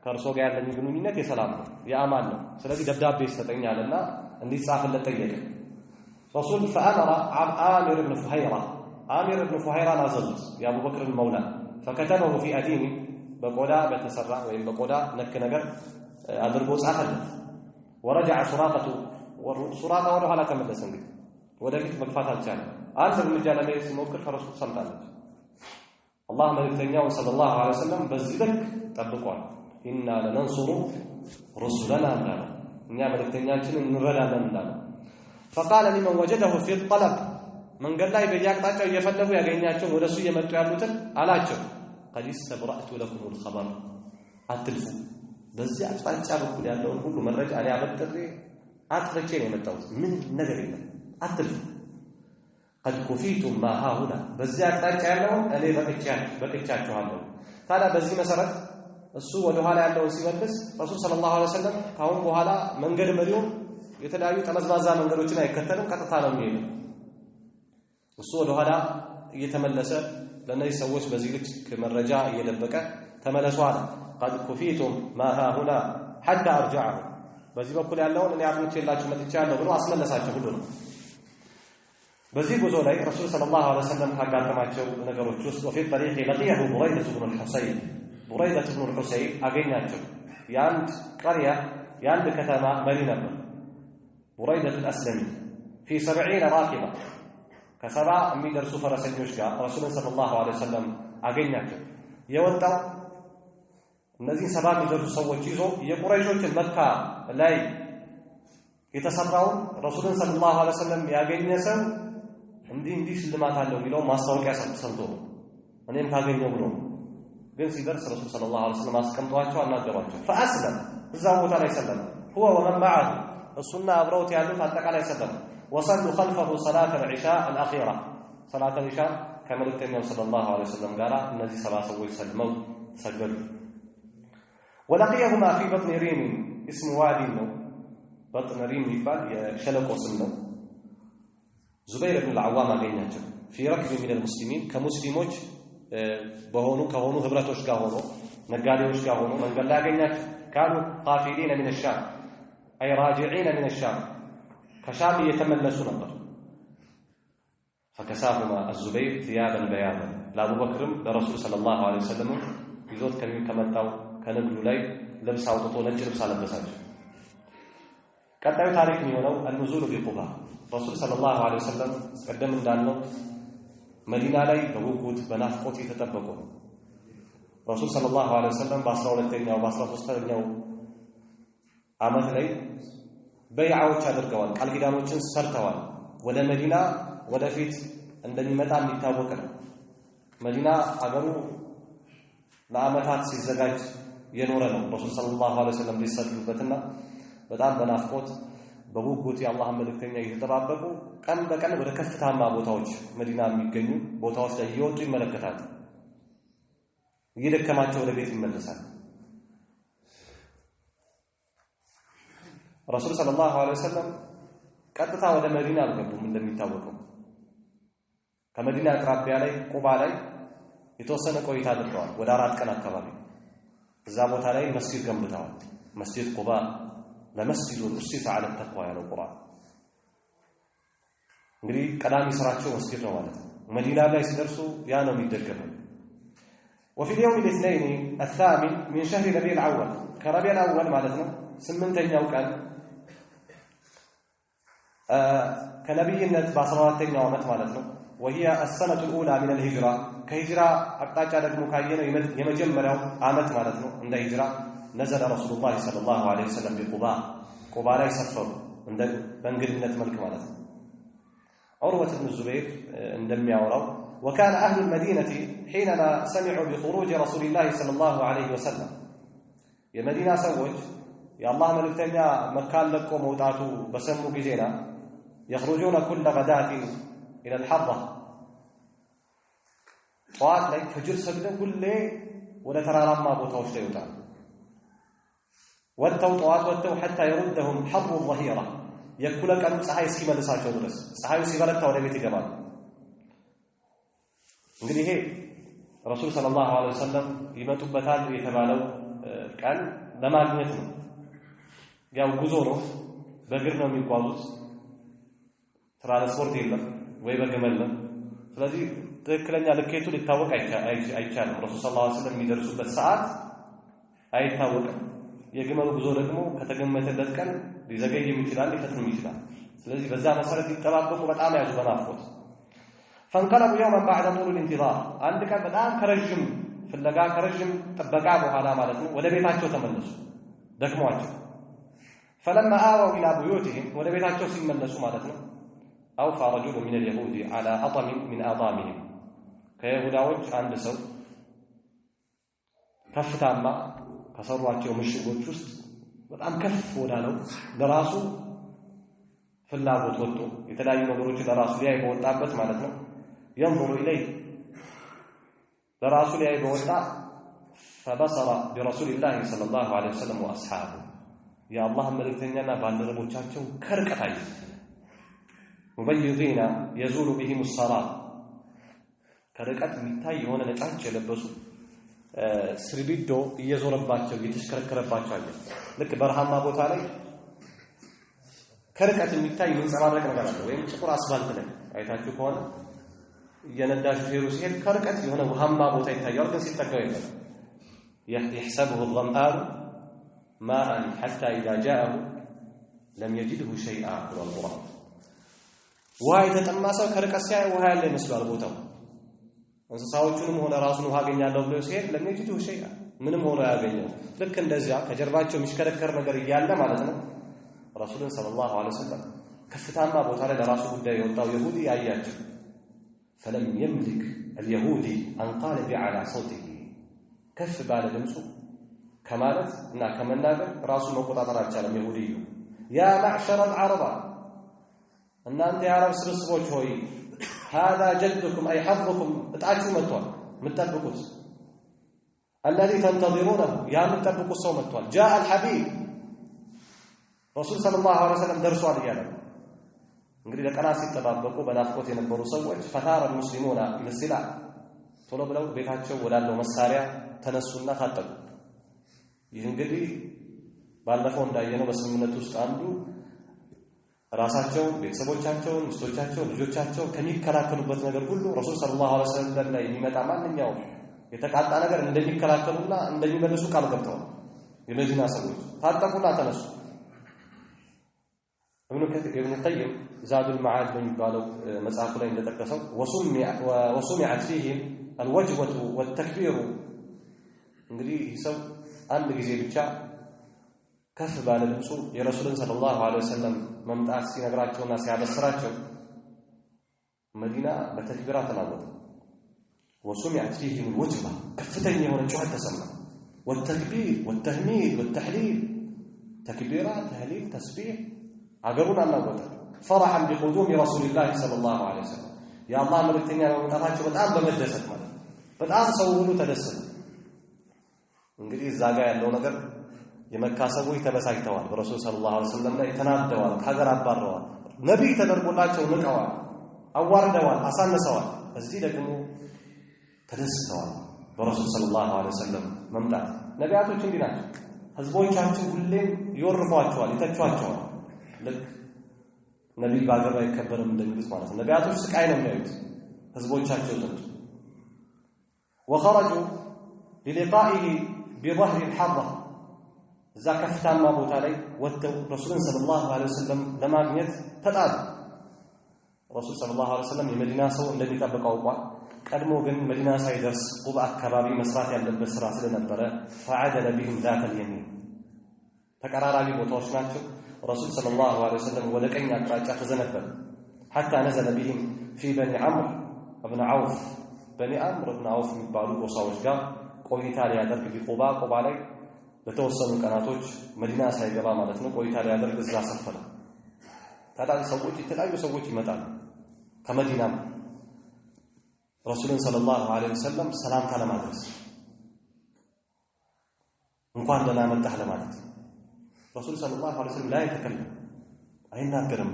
ከርሶ ጋር ያለኝ ግንኙነት የሰላም ነው የአማን ነው ስለዚህ ደብዳቤ ይሰጠኛልና እንዲጻፍለት ጠየቀ رسول فأمر عامر بن فهيرة نازلت يا أبو بكر المولى فكتبه في أديم بقولا بتسرع وإن بقولا نك نجر أدربو صافل ورجع ሱራቃ ወደ ኋላ ተመለሰ እንግዲህ ወደፊት መግፋት አልቻለም አንተ በመጃለ ላይ ሲሞክር ከረሱል ሰምታለች አላህ መልእክተኛው ሰለላሁ ዐለይሂ ወሰለም በዚህ ልክ ጠብቋል ኢና ለነንሱሩ ሩሱለና እንዳለ እኛ መልእክተኛችንን እንረዳለን እንዳለ فقال لمن وجده في الطلب መንገድ ላይ በየአቅጣጫው እየፈለጉ ያገኛቸው ወደሱ እየመጡ ያሉትን አላቸው قد استبرأت لكم الخبر አትልፉ በዚህ አቅጣጫ በኩል ያለውን ሁሉ መረጃ እኔ አበጥሬ አጥፍቼ ነው የመጣሁት ምን ነገር የለም አትልፉ قد كفيتم ما ها هنا በዚህ አቅጣጫ ያለውን እኔ በቅቻችኋለሁ ታዲያ በዚህ መሰረት እሱ ወደ ኋላ ያለውን ሲመልስ ረሱል ሰለላሁ ዐለይሂ ወሰለም ካሁን በኋላ መንገድ መሪው የተለያዩ ጠመዝማዛ መንገዶችን አይከተልም ቀጥታ ነው የሚሄደው እሱ ወደ ኋላ እየተመለሰ ለነዚህ ሰዎች በዚህ ልክ መረጃ እየደበቀ ተመለሱ አለ قد كفيتم ما ها هنا حتى ارجعه በዚህ በኩል ያለውን እኔ አጥንቼላችሁ መጥቻለሁ ብሎ አስመለሳቸው ሁሉ ነው በዚህ ጉዞ ላይ ረሱል ሰለላሁ ዐለይሂ ወሰለም ካጋጠማቸው ነገሮች ውስጥ وفي الطريق لقيه بريدة بن الحصيب አገኛቸው ያንድ ቀሪያ ያንድ ከተማ መሪ ነበር بريدة الأسلمي في 70 راكبة ከሰባ የሚደርሱ ፈረሰኞች ጋር ረሱል ሰለላሁ ዐለይሂ ወሰለም አገኛቸው የወጣው እነዚህ 7 የሚደርሱ ሰዎች ይዞ የቁረይሾችን መካ ላይ የተሰራውን ረሱልን ሰለላሁ ዐለይሂ ወሰለም ያገኘ ሰው እንዲህ ሽልማት አለው የሚለው ማስታወቂያ ሰምቶ እኔም ካገኘው ብሎ ግን ሲደርስ ረሱል ሰለላሁ ዐለይሂ ወሰለም አስቀምጧቸው አናገሯቸው فأسلم እዛው ቦታ ላይ ሰለመ هو ومن معه እሱና አብረውት ያሉት አጠቃላይ ሰለሙ وصلوا خلفه صلاة العشاء الأخيرة صلاة العشاء ከመልእክተኛው ሰለላሁ ዐለይሂ ወሰለም ጋር እነዚህ 7 ሰዎች ሰልመው ሰገዱ ولقيهما في بطن ريم اسم وادي ነው بطن ريم ይባል የሸለቆ ስም ነው زبير بن العوام አገኛቸው في ركب من المسلمين ከሙስሊሞች ከሆኑ ህብረቶች ጋር ሆኖ ነጋዴዎች ጋር ሆኖ መንገድ ላይ አገኛቸው كانوا قافلين من الشام أي راجعين من الشام كشام يتملسوا نظر فكساهما الزبير ثيابا بياضا لأبو بكر لرسول صلى الله عليه وسلم يزود كمتاو كنجل لي لبس أوطو نجل لبس على البساج ቀጣዩ ታሪክ የሚሆነው النزول بقباء رسول صلى الله عليه وسلم ቀደም እንዳልነው መዲና ላይ በጉጉት በናፍቆት የተጠበቁ ረሱል ሰለላሁ ዐለይሂ ወሰለም በ12ኛው በ13ኛው ዓመት ላይ በይዓዎች አድርገዋል ቃል ኪዳኖችን ሰርተዋል ወደ መዲና ወደፊት እንደሚመጣ የሚታወቅ ነው መዲና አገሩ ለዓመታት ሲዘጋጅ የኖረ ነው ረሱል ሰለላሁ ዐለይሂ ወሰለም ሊሰግዱበትና በጣም በናፍቆት በጉጉት የአላህ መልእክተኛ እየተጠባበቁ ቀን በቀን ወደ ከፍታማ ቦታዎች መዲና የሚገኙ ቦታዎች ላይ እየወጡ ይመለከታሉ እየደከማቸው ወደ ቤት ይመለሳል ረሱል ሰለላሁ ዐለይሂ ወሰለም ቀጥታ ወደ መዲና አልገቡም እንደሚታወቀው ከመዲና አቅራቢያ ላይ ቁባ ላይ የተወሰነ ቆይታ አድርገዋል ወደ 4 ቀን አካባቢ እዛ ቦታ ላይ መስጊድ ገንብተዋል መስጊድ ቁባ ለመስጊዱ ኡሲሰ ዐለ ተቅዋ ያለው ቁርአን እንግዲህ ቀዳሚ ስራቸው መስጊድ ነው ማለት ነው መዲና ላይ ሲደርሱ ያ ነው የሚደገመው وفي اليوم الاثنين الثامن من شهر ربيع الأول كربيع الأول معناته 8ኛው ቀን ከነብይነት በ14ኛው ዓመት ማለት ነው وهي السنة الأولى من الهجرة كهجرة አቅጣጫ ደግሞ ካየነው የመጀመሪያው ዓመት ማለት ነው እንደ ሂጅራ نزل رسول الله صلى الله عليه وسلم بقباء قباء ላይ ሰፈሩ እንደ በእንግድነት መልክ ማለት ነው عروة بن الزبير እንደሚያወራው وكان أهل المدينة حينما سمعوا بخروج رسول الله صلى الله عليه وسلم የመዲና ሰዎች የአላህ መልእክተኛ መካን ለቆ መውጣቱ በሰሙ ጊዜና يخرجون كل غداة إلى الحرة ጠዋት ላይ ፈጅር ሰግደው ሁሌ ወደ ተራራማ ቦታዎች ላይ ይወጣሉ ወጥተው ጠዋት ወጥተው حتى يردهم حر الظهيرة የኩለ ቀኑ ፀሐይ ሲመልሳቸው ድረስ ፀሐዩ ሲበረታ ወደ ቤት ይገባሉ እንግዲህ ይሄ ረሱል ሰለላሁ ዐለይሂ ወሰለም ይመጡበታል የተባለው ቀን ለማግኘት ነው ያው ጉዞ ነው በእግር ነው የሚጓዙት ትራንስፖርት የለም ወይ በግመል ነው ስለዚህ ትክክለኛ ልኬቱ ሊታወቅ አይቻልም ረሱል ሰለላሁ ዐለይሂ ወሰለም የሚደርሱበት ሰዓት አይታወቅም የግመሉ ጉዞ ደግሞ ከተገመተለት ቀን ሊዘገይም ይችላል ሊፈጥንም ይችላል ስለዚህ በዛ መሰረት ይተባበቁ በጣም ያዙ በናፍቆት فانقلبوا يوما بعد طول الانتظار አንድ ቀን በጣም ከረጅም ፍለጋ ከረጅም ጥበቃ በኋላ ማለት ነው ወደ ቤታቸው ተመለሱ ደክሟቸው فلما آووا إلى بيوتهم ወደ ቤታቸው ሲመለሱ ማለት ነው أوفى رجل من اليهود على أطم من أطامهم ከይሁዳዎች አንድ ሰው ከፍታማ ከሰሯቸው ምሽጎች ውስጥ በጣም ከፍ ወዳለው ለራሱ ፍላጎት ወጥቶ የተለያዩ ነገሮችን ለራሱ ላይ በወጣበት ማለት ነው ينظر إليه لرسول الله بوضع فبصر برسول الله صلى الله عليه وسلم وأصحابه يا الله ملكتنا باندربوቻቸው ከርቀት አየ مبيضين يزول بهم الصراط ከርቀት የሚታይ የሆነ ነጫጭ የለበሱ ስሪቢዶ እየዞረባቸው እየተሽከረከረባቸው አየ ልክ በረሃማ ቦታ ላይ ከርቀት የሚታይ መንጸባረቅ ነገር አለ ወይም ጥቁር አስፋልት ላይ አይታችሁ ከሆነ የነዳሽ ሹፌሩ ሲሄድ ከርቀት የሆነ ውሃማ ቦታ ይታያል ግን ሲጠጋው የለም يحسبه الظمآن ماء حتى إذا جاءه لم يجده شيئا من القرآن ውሃ የተጠማ ሰው ከርቀት ሲያይ ውሃ ያለ ይመስላል ቦታው እንስሳዎቹንም ሆነ ራሱን ውሃ አገኛለሁ ብሎ ሲሄድ ለሚጅዱ ሸይአ ምንም ሆኖ ያገኘው ልክ እንደዚያ ከጀርባቸው የሚሽከረከር ነገር እያለ ማለት ነው ረሱልን ሰለላሁ ዐለይሂ ወሰለም ከፍታማ ቦታ ላይ ለራሱ ጉዳይ የወጣው ይሁዲ ያያቸው فلم يملك اليهودي أن قال على صوته كف ባለ ድምፁ ከማለት እና ከመናገር ራሱ መቆጣጠር አልቻለም ይሁዲዩ ያ ማዕሸረ العرب እናንተ የአረብ ስብስቦች ሆይ هذا جدكم أي حظكم እጣችሁ መጥቷል የምትጠብቁት الذي تنتظرونه ያ የምትጠብቁት ሰው መጥቷል جاء الحبيب رسول صلى الله عليه وسلم ደርሷል እያለ እንግዲህ ለቀናት ሲተባበቁ በናፍቆት የነበሩ ሰዎች ፈታረ ሙስሊሙና ለሲላ ቶሎ ብለው ቤታቸው ወዳለው መሳሪያ ተነሱና ታጠቁ ይህ እንግዲህ ባለፈው እንዳየነው በስምምነት ውስጥ አንዱ ራሳቸው ቤተሰቦቻቸው ሚስቶቻቸው ልጆቻቸው ከሚከላከሉበት ነገር ሁሉ ረሱል ሰለላሁ ዐለይሂ ወሰለም ላይ የሚመጣ ማንኛውም የተቃጣ ነገር እንደሚከላከሉና እንደሚመልሱ ቃል ገብተዋል የመዲና ሰዎች ታጠቁና ተነሱ ابن القيم زاد المعاد በሚባለው መጽሐፉ ላይ እንደተጠቀሰው وسمعت فيهم الوجبة والتكبير እንግዲህ ሰው አንድ ጊዜ ብቻ ከፍ ባለ ድምፁ የረሱልን ሰለላሁ ዐለይሂ ወሰለም መምጣት ሲነግራቸውና ሲያበስራቸው መዲና በተክቢራ ተናወጠ وسمعت فيهم الوجبة ከፍተኛ የሆነ ጩኸት ተሰማ والتكبير والتهميد والتحليل تكبيرات تهليل تسبيح አገሩን አናወጠ فرحا بقدوم رسول الله صلى الله عليه وسلم يا الله መልእክተኛ በመምጣታቸው በጣም በመደሰት ማለት በጣም ሰው ሁሉ ተደሰተ እንግዲህ እዛ ጋር ያለው ነገር የመካ ሰዎች ተበሳጭተዋል በረሱል ሰለላሁ ዐለይሂ ወሰለም ላይ ተናደዋል ከሀገር አባረዋል ነብይ ተደርጎላቸው ንቀዋል አዋርደዋል አሳነሰዋል እዚህ ደግሞ ተደስተዋል በረሱል ሰለላሁ ዐለይሂ ወሰለም መምጣት ነቢያቶች እንዲህ ናቸው ህዝቦቻቸው ሁሌም ይወርፏቸዋል ይተቿቸዋል ልክ ነብይ ባገባ ይከበርም እንደሚሉት ማለት ነው ነቢያቶች ስቃይ ነው የሚያዩት ህዝቦቻቸው ዘንድ وخرجوا للقائه بظهر الحرة እዛ ከፍታማ ቦታ ላይ ወጥተው ረሱልን ሰለላሁ ዐለይሂ ወሰለም ለማግኘት ተጣሉ ረሱል ሰለላሁ ዐለይሂ ወሰለም የመዲና ሰው እንደሚጠብቀው ቋ ቀድሞ ግን መዲና ሳይደርስ ቁባ አካባቢ መስራት ያለበት ስራ ስለነበረ فعدل بهم ذات اليمين ተቀራራቢ ቦታዎች ናቸው رسول صلى الله عليه وسلم ولقين أقراجة تزنبل حتى نزل بهم في بني عمرو بن عوف بني عمرو بن عوف የሚባሉ ቆሳዎች ጋር ቆይታ ሊያደርግ ቢቆባ ቆባ ላይ በተወሰኑ ቀናቶች መዲና ሳይገባ ማለት ነው ቆይታ ሊያደርግ እዛ ሰፈረ ታዲያ ሰዎች የተለያዩ ሰዎች ይመጣሉ ከመዲና ረሱልን ሰለላሁ ዐለይሂ ወሰለም ሰላምታ ለማድረስ እንኳን ደህና መጣህ ለማለት ረሱል ሰለላሁ ዐለይሂ ወሰለም ላይ ተከለም አይናገርም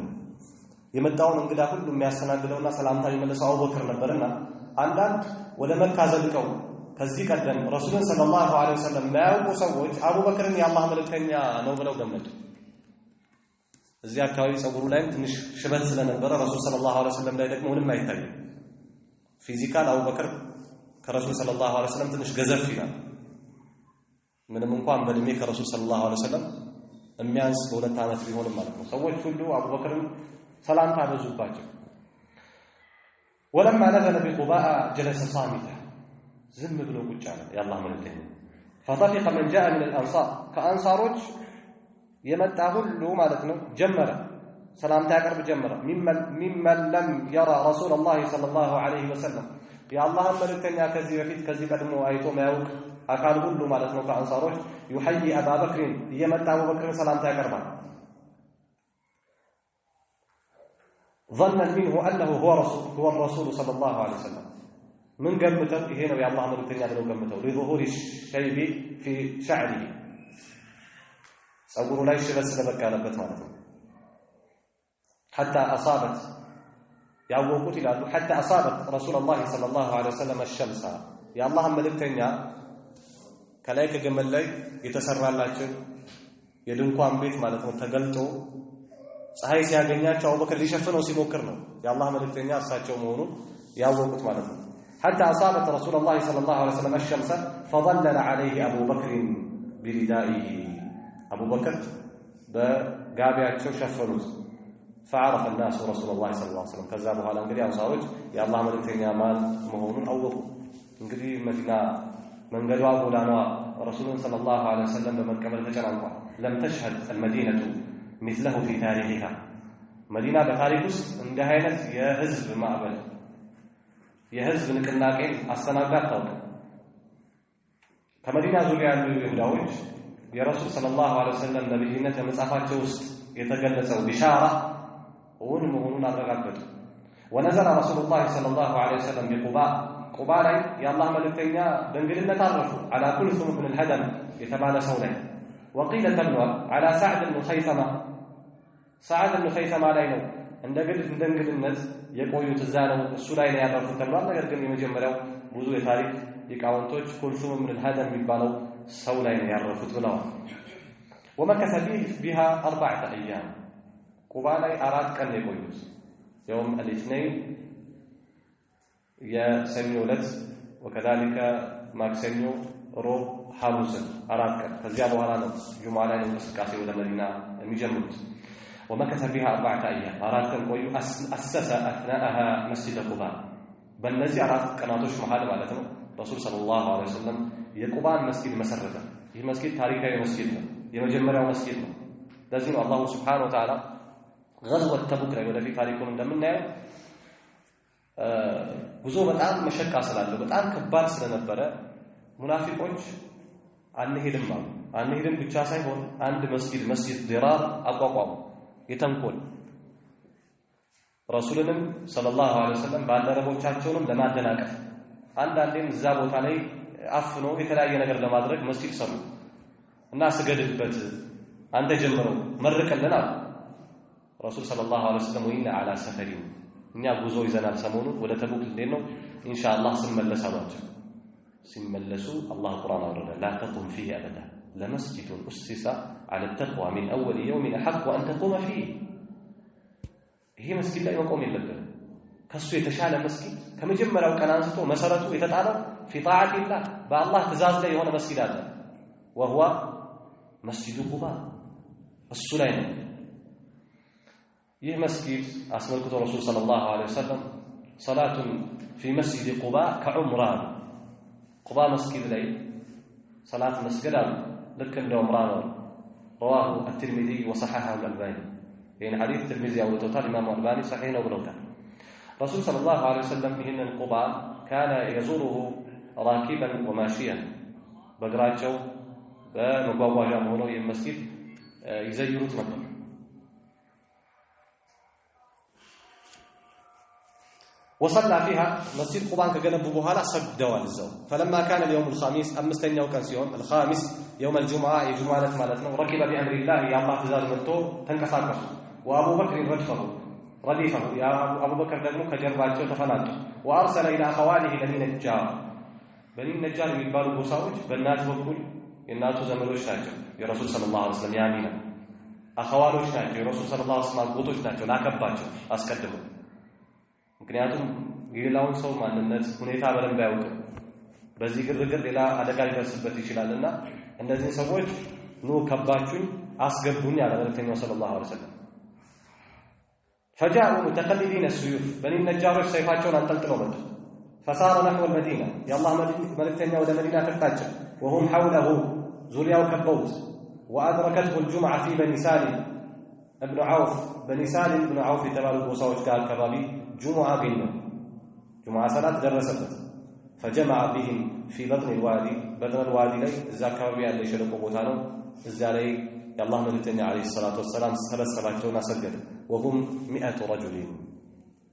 የመጣውን እንግዳ ሁሉ የሚያስተናግደውና ሰላምታ የሚመልሰው አቡበክር ነበርና አንዳንድ ወደ መካ ዘልቀው ከዚህ ቀደም ረሱልን ሰለላሁ ዐለይሂ ወሰለም ማያውቁ ሰዎች አቡበክርን የአላህ መልእክተኛ ነው ብለው ገመቱ እዚህ አካባቢ ጸጉሩ ላይ ትንሽ ሽበት ስለነበረ ረሱል ሰለላሁ ዐለይሂ ወሰለም ላይ ደግሞ ምንም አይታይም ፊዚካል አቡበክር ከረሱል ሰለላሁ ዐለይሂ ወሰለም ትንሽ ገዘፍ ይላል ምንም እንኳን በእድሜ ከረሱል ሰለላሁ ዐለይሂ ወሰለም የሚያንስ በሁለት ዓመት ቢሆንም ማለት ነው ሰዎች ሁሉ አቡበክርን ሰላምታ አበዙባቸው ولما نزل بقباء جلس صامتا ዝም ብሎ ቁጭ አለ የአላህ መልእክተኛ فطفق من جاء من الانصار ከአንሳሮች የመጣ ሁሉ ማለት ነው ጀመረ ሰላምታ ያቀርብ ጀመረ ممن لم يرى رسول الله صلى الله عليه وسلم የአላህ መልእክተኛ ከዚህ በፊት ከዚህ ቀድሞ አይቶ ማያውቅ አካል ሁሉ ማለት ነው ከአንሳሮች يحيي ابا بكر የመጣ አቡበክርን ሰላምታ ያቀርባል ظن منه انه هو الرسول صلى الله عليه وسلم من ገምተው ይሄ ነው የአላህ መልእክተኛ ብለው ገምተው لظهور الشيب في شعره ጸጉሩ ላይ ሽበት ስለበቃለበት ማለት ነው حتى اصابت ያወቁት ይላሉ حتى اصابت رسول الله صلى الله عليه وسلم الشمس የአላህ መልእክተኛ ከላይ ከገመል ላይ የተሰራላቸው የድንኳን ቤት ማለት ነው ተገልጦ ፀሐይ ሲያገኛቸው አቡበክር ሊሸፍነው ሲሞክር ነው የአላህ መልእክተኛ እርሳቸው መሆኑን ያወቁት ማለት ነው حتى أصابت رسول الله صلى الله عليه وسلم الشمس فظلل عليه أبو بكر بردائه أبو بكر بقابعته شفنوت فعرف الناس رسول الله صلى الله عليه وسلم ከዛ በኋላ እንግዲህ አንሳሮች የአላህ መልእክተኛ ማን መሆኑን አወቁ እንግዲህ መዲና መንገዷ ጎዳናዋ ረሱሉን ሰለላሁ ዐለይሂ ወሰለም በመቀበል ተጨናንቋል لم تشهد المدينة مثله في تاريخها مدينة በታሪክ ውስጥ እንደ አይነት የህዝብ ማዕበል የህዝብ ንቅናቄን አስተናግዳ አታውቅም ከመዲና ዙሪያ ያሉ ይሁዳዎች የረሱል ሰለላሁ ዐለይሂ ወሰለም ነብይነት በመጻፋቸው ውስጥ የተገለጸው ቢሻራ እውን መሆኑን አረጋገጡ ونزل رسول الله صلى الله عليه وسلم بقباء قباء ላይ የአላህ መልእክተኛ በእንግድነት አረፉ على كلثوم بن الهدم የተባለ ሰው ላይ وقيل تبلغ على سعد بن خيثمة سعد بن خيثمة ላይ ነው እንግድነት የቆዩት እዛ ነው እሱ ላይ ነው ያረፉት ተብሏል ነገር ግን የመጀመሪያው ብዙ የታሪክ ሊቃውንቶች ኩልሱም ምን الهدم የሚባለው ሰው ላይ ነው ያረፉት ብለዋል ومكث بها 4 ايام ቁባ ላይ 4 ቀን የቆዩት يوم الاثنين የሰኞ ዕለት وكذلك ማክሰኞ ሮብ ሐሙስ 4 ቀን ከዚያ በኋላ ነው ጁምዓ ላይ እንቅስቃሴ ወደ መዲና የሚጀምሩት ومكث بها 4 ايام 4 ቀን ቆዩ اسس اثناءها مسجد قباء በእነዚህ 4 ቀናቶች መሃል ማለት ነው ረሱል ሰለላሁ ዐለይሂ ወሰለም የቁባን መስጊድ መሰረተ ይህ መስጊድ ታሪካዊ መስጊድ ነው የመጀመሪያው መስጊድ ነው ለዚህ ነው አላህ Subhanahu Wa Ta'ala غزوة تبوك ላይ ወደፊት ታሪኩን እንደምናየው ጉዞ በጣም መሸቃ ስላለው በጣም ከባድ ስለነበረ ሙናፊቆች አንሄድም ብቻ ሳይሆን አንድ መስጊድ ዲራር አቋቋሙ የተንኮል ረሱልንም ሰለላሁ ዐለይሂ ወሰለም ባልደረቦቻቸውንም ለማደናቀፍ አንዳንዴም እዛ ቦታ ላይ አፍኖ የተለያየ ነገር ለማድረግ መስጊድ ሰሩ እና ስገድበት አንተ ጀምረው መርቀልን አሉ ረሱል ሰለላሁ ዐለይሂ ወሰለም ወይና على سفرين እኛ ጉዞ ይዘናል ሰሞኑን ወደ ተቡክ እንዴት ነው ኢንሻአላህ ስንመለሳላችሁ ሲመለሱ አላህ ቁርአን አወረደ لا تقم فيه ابدا لمسجد اسس على التقوى من اول يوم احق ان تقوم فيه ይሄ መስጊድ ላይ መቆም የለበትም ከሱ የተሻለ መስጊድ ከመጀመሪያው ቀን አንስቶ መሰረቱ የተጣለው في طاعه الله በአላህ ትእዛዝ ላይ የሆነ መስጊድ አለ وهو مسجد قباء እሱ ላይ ነው ይህ መስጊድ አስመልክቶ ረሱል ሰለላሁ ዐለይሂ ወሰለም صلاه في مسجد قباء كعمره قباء مسجد ላይ صلاه መስገድ አለ ልክ እንደ ዑምራ ነው رواه الترمذي وصححه الألباني يعني حديث الترمذي او توتال امام الألباني صحيح ነው ብለውታል رسول صلى الله عليه وسلم ይህንን قباء كان يزوره راكبا وماشيا በእግራቸው በመጓጓዣ ሆነው የመስጊድ ይዘይሩት ነበር وصلى فيها مسجد قباء ከገነቡ በኋላ ሰግደዋል እዛው فلما كان اليوم الخميس አምስተኛው ቀን ሲሆን الخامس يوم الجمعه የጁምዓ ዕለት ማለት ነው ركب بأمر الله የአላህ ትእዛዝ መጥቶ ተንቀሳቀሱ وابو بكر رديفه يا ابو بكر ደግሞ ከጀርባቸው ተፈናጡ وارسل الى اخواله بني النجار የሚባሉ ጎሳዎች በእናት በኩል የናቱ ዘመዶች ናቸው የረሱል ሰለላሁ ዐለይሂ ወሰለም ያሚና አخواሎች ናቸው የረሱል ሰለላሁ ዐለይሂ ወሰለም ጎቶች ናቸው ላከባቸው አስቀድሞ ምክንያቱም የሌላውን ሰው ማንነት ሁኔታ በደንብ ያውቁ በዚህ ግርግር ሌላ አደጋ ሊደርስበት ይችላልና እነዚህ ሰዎች ኑ ከባቹን አስገቡኝ ያለ መልእክተኛው ሰለላሁ ዐለይሂ ወሰለም فجاءوا متقلدين السيوف بني النجار سيفاቸውን አንጠልጥለው መጡ فصار نحو المدينه يا الله መልእክተኛው ወደ መዲና ተጣቸው وهم حوله ዙሪያው ከበውት وادركته الجمعه في بني سالم ابن عوف የተባሉ ጎሳዎች ጋር አካባቢ ጁሙዓ ቢነው ጁሙዓ ሰላት ደረሰበት فجمع بهم في بطن الوادي ላይ እዛ አካባቢ ያለ የሸለቆ ቦታ ነው እዛ ላይ የአላህ መልእክተኛ አለይሂ ሰላቱ ወሰለም ሰበሰባቸውና ሰገዱ وهم 100 رجل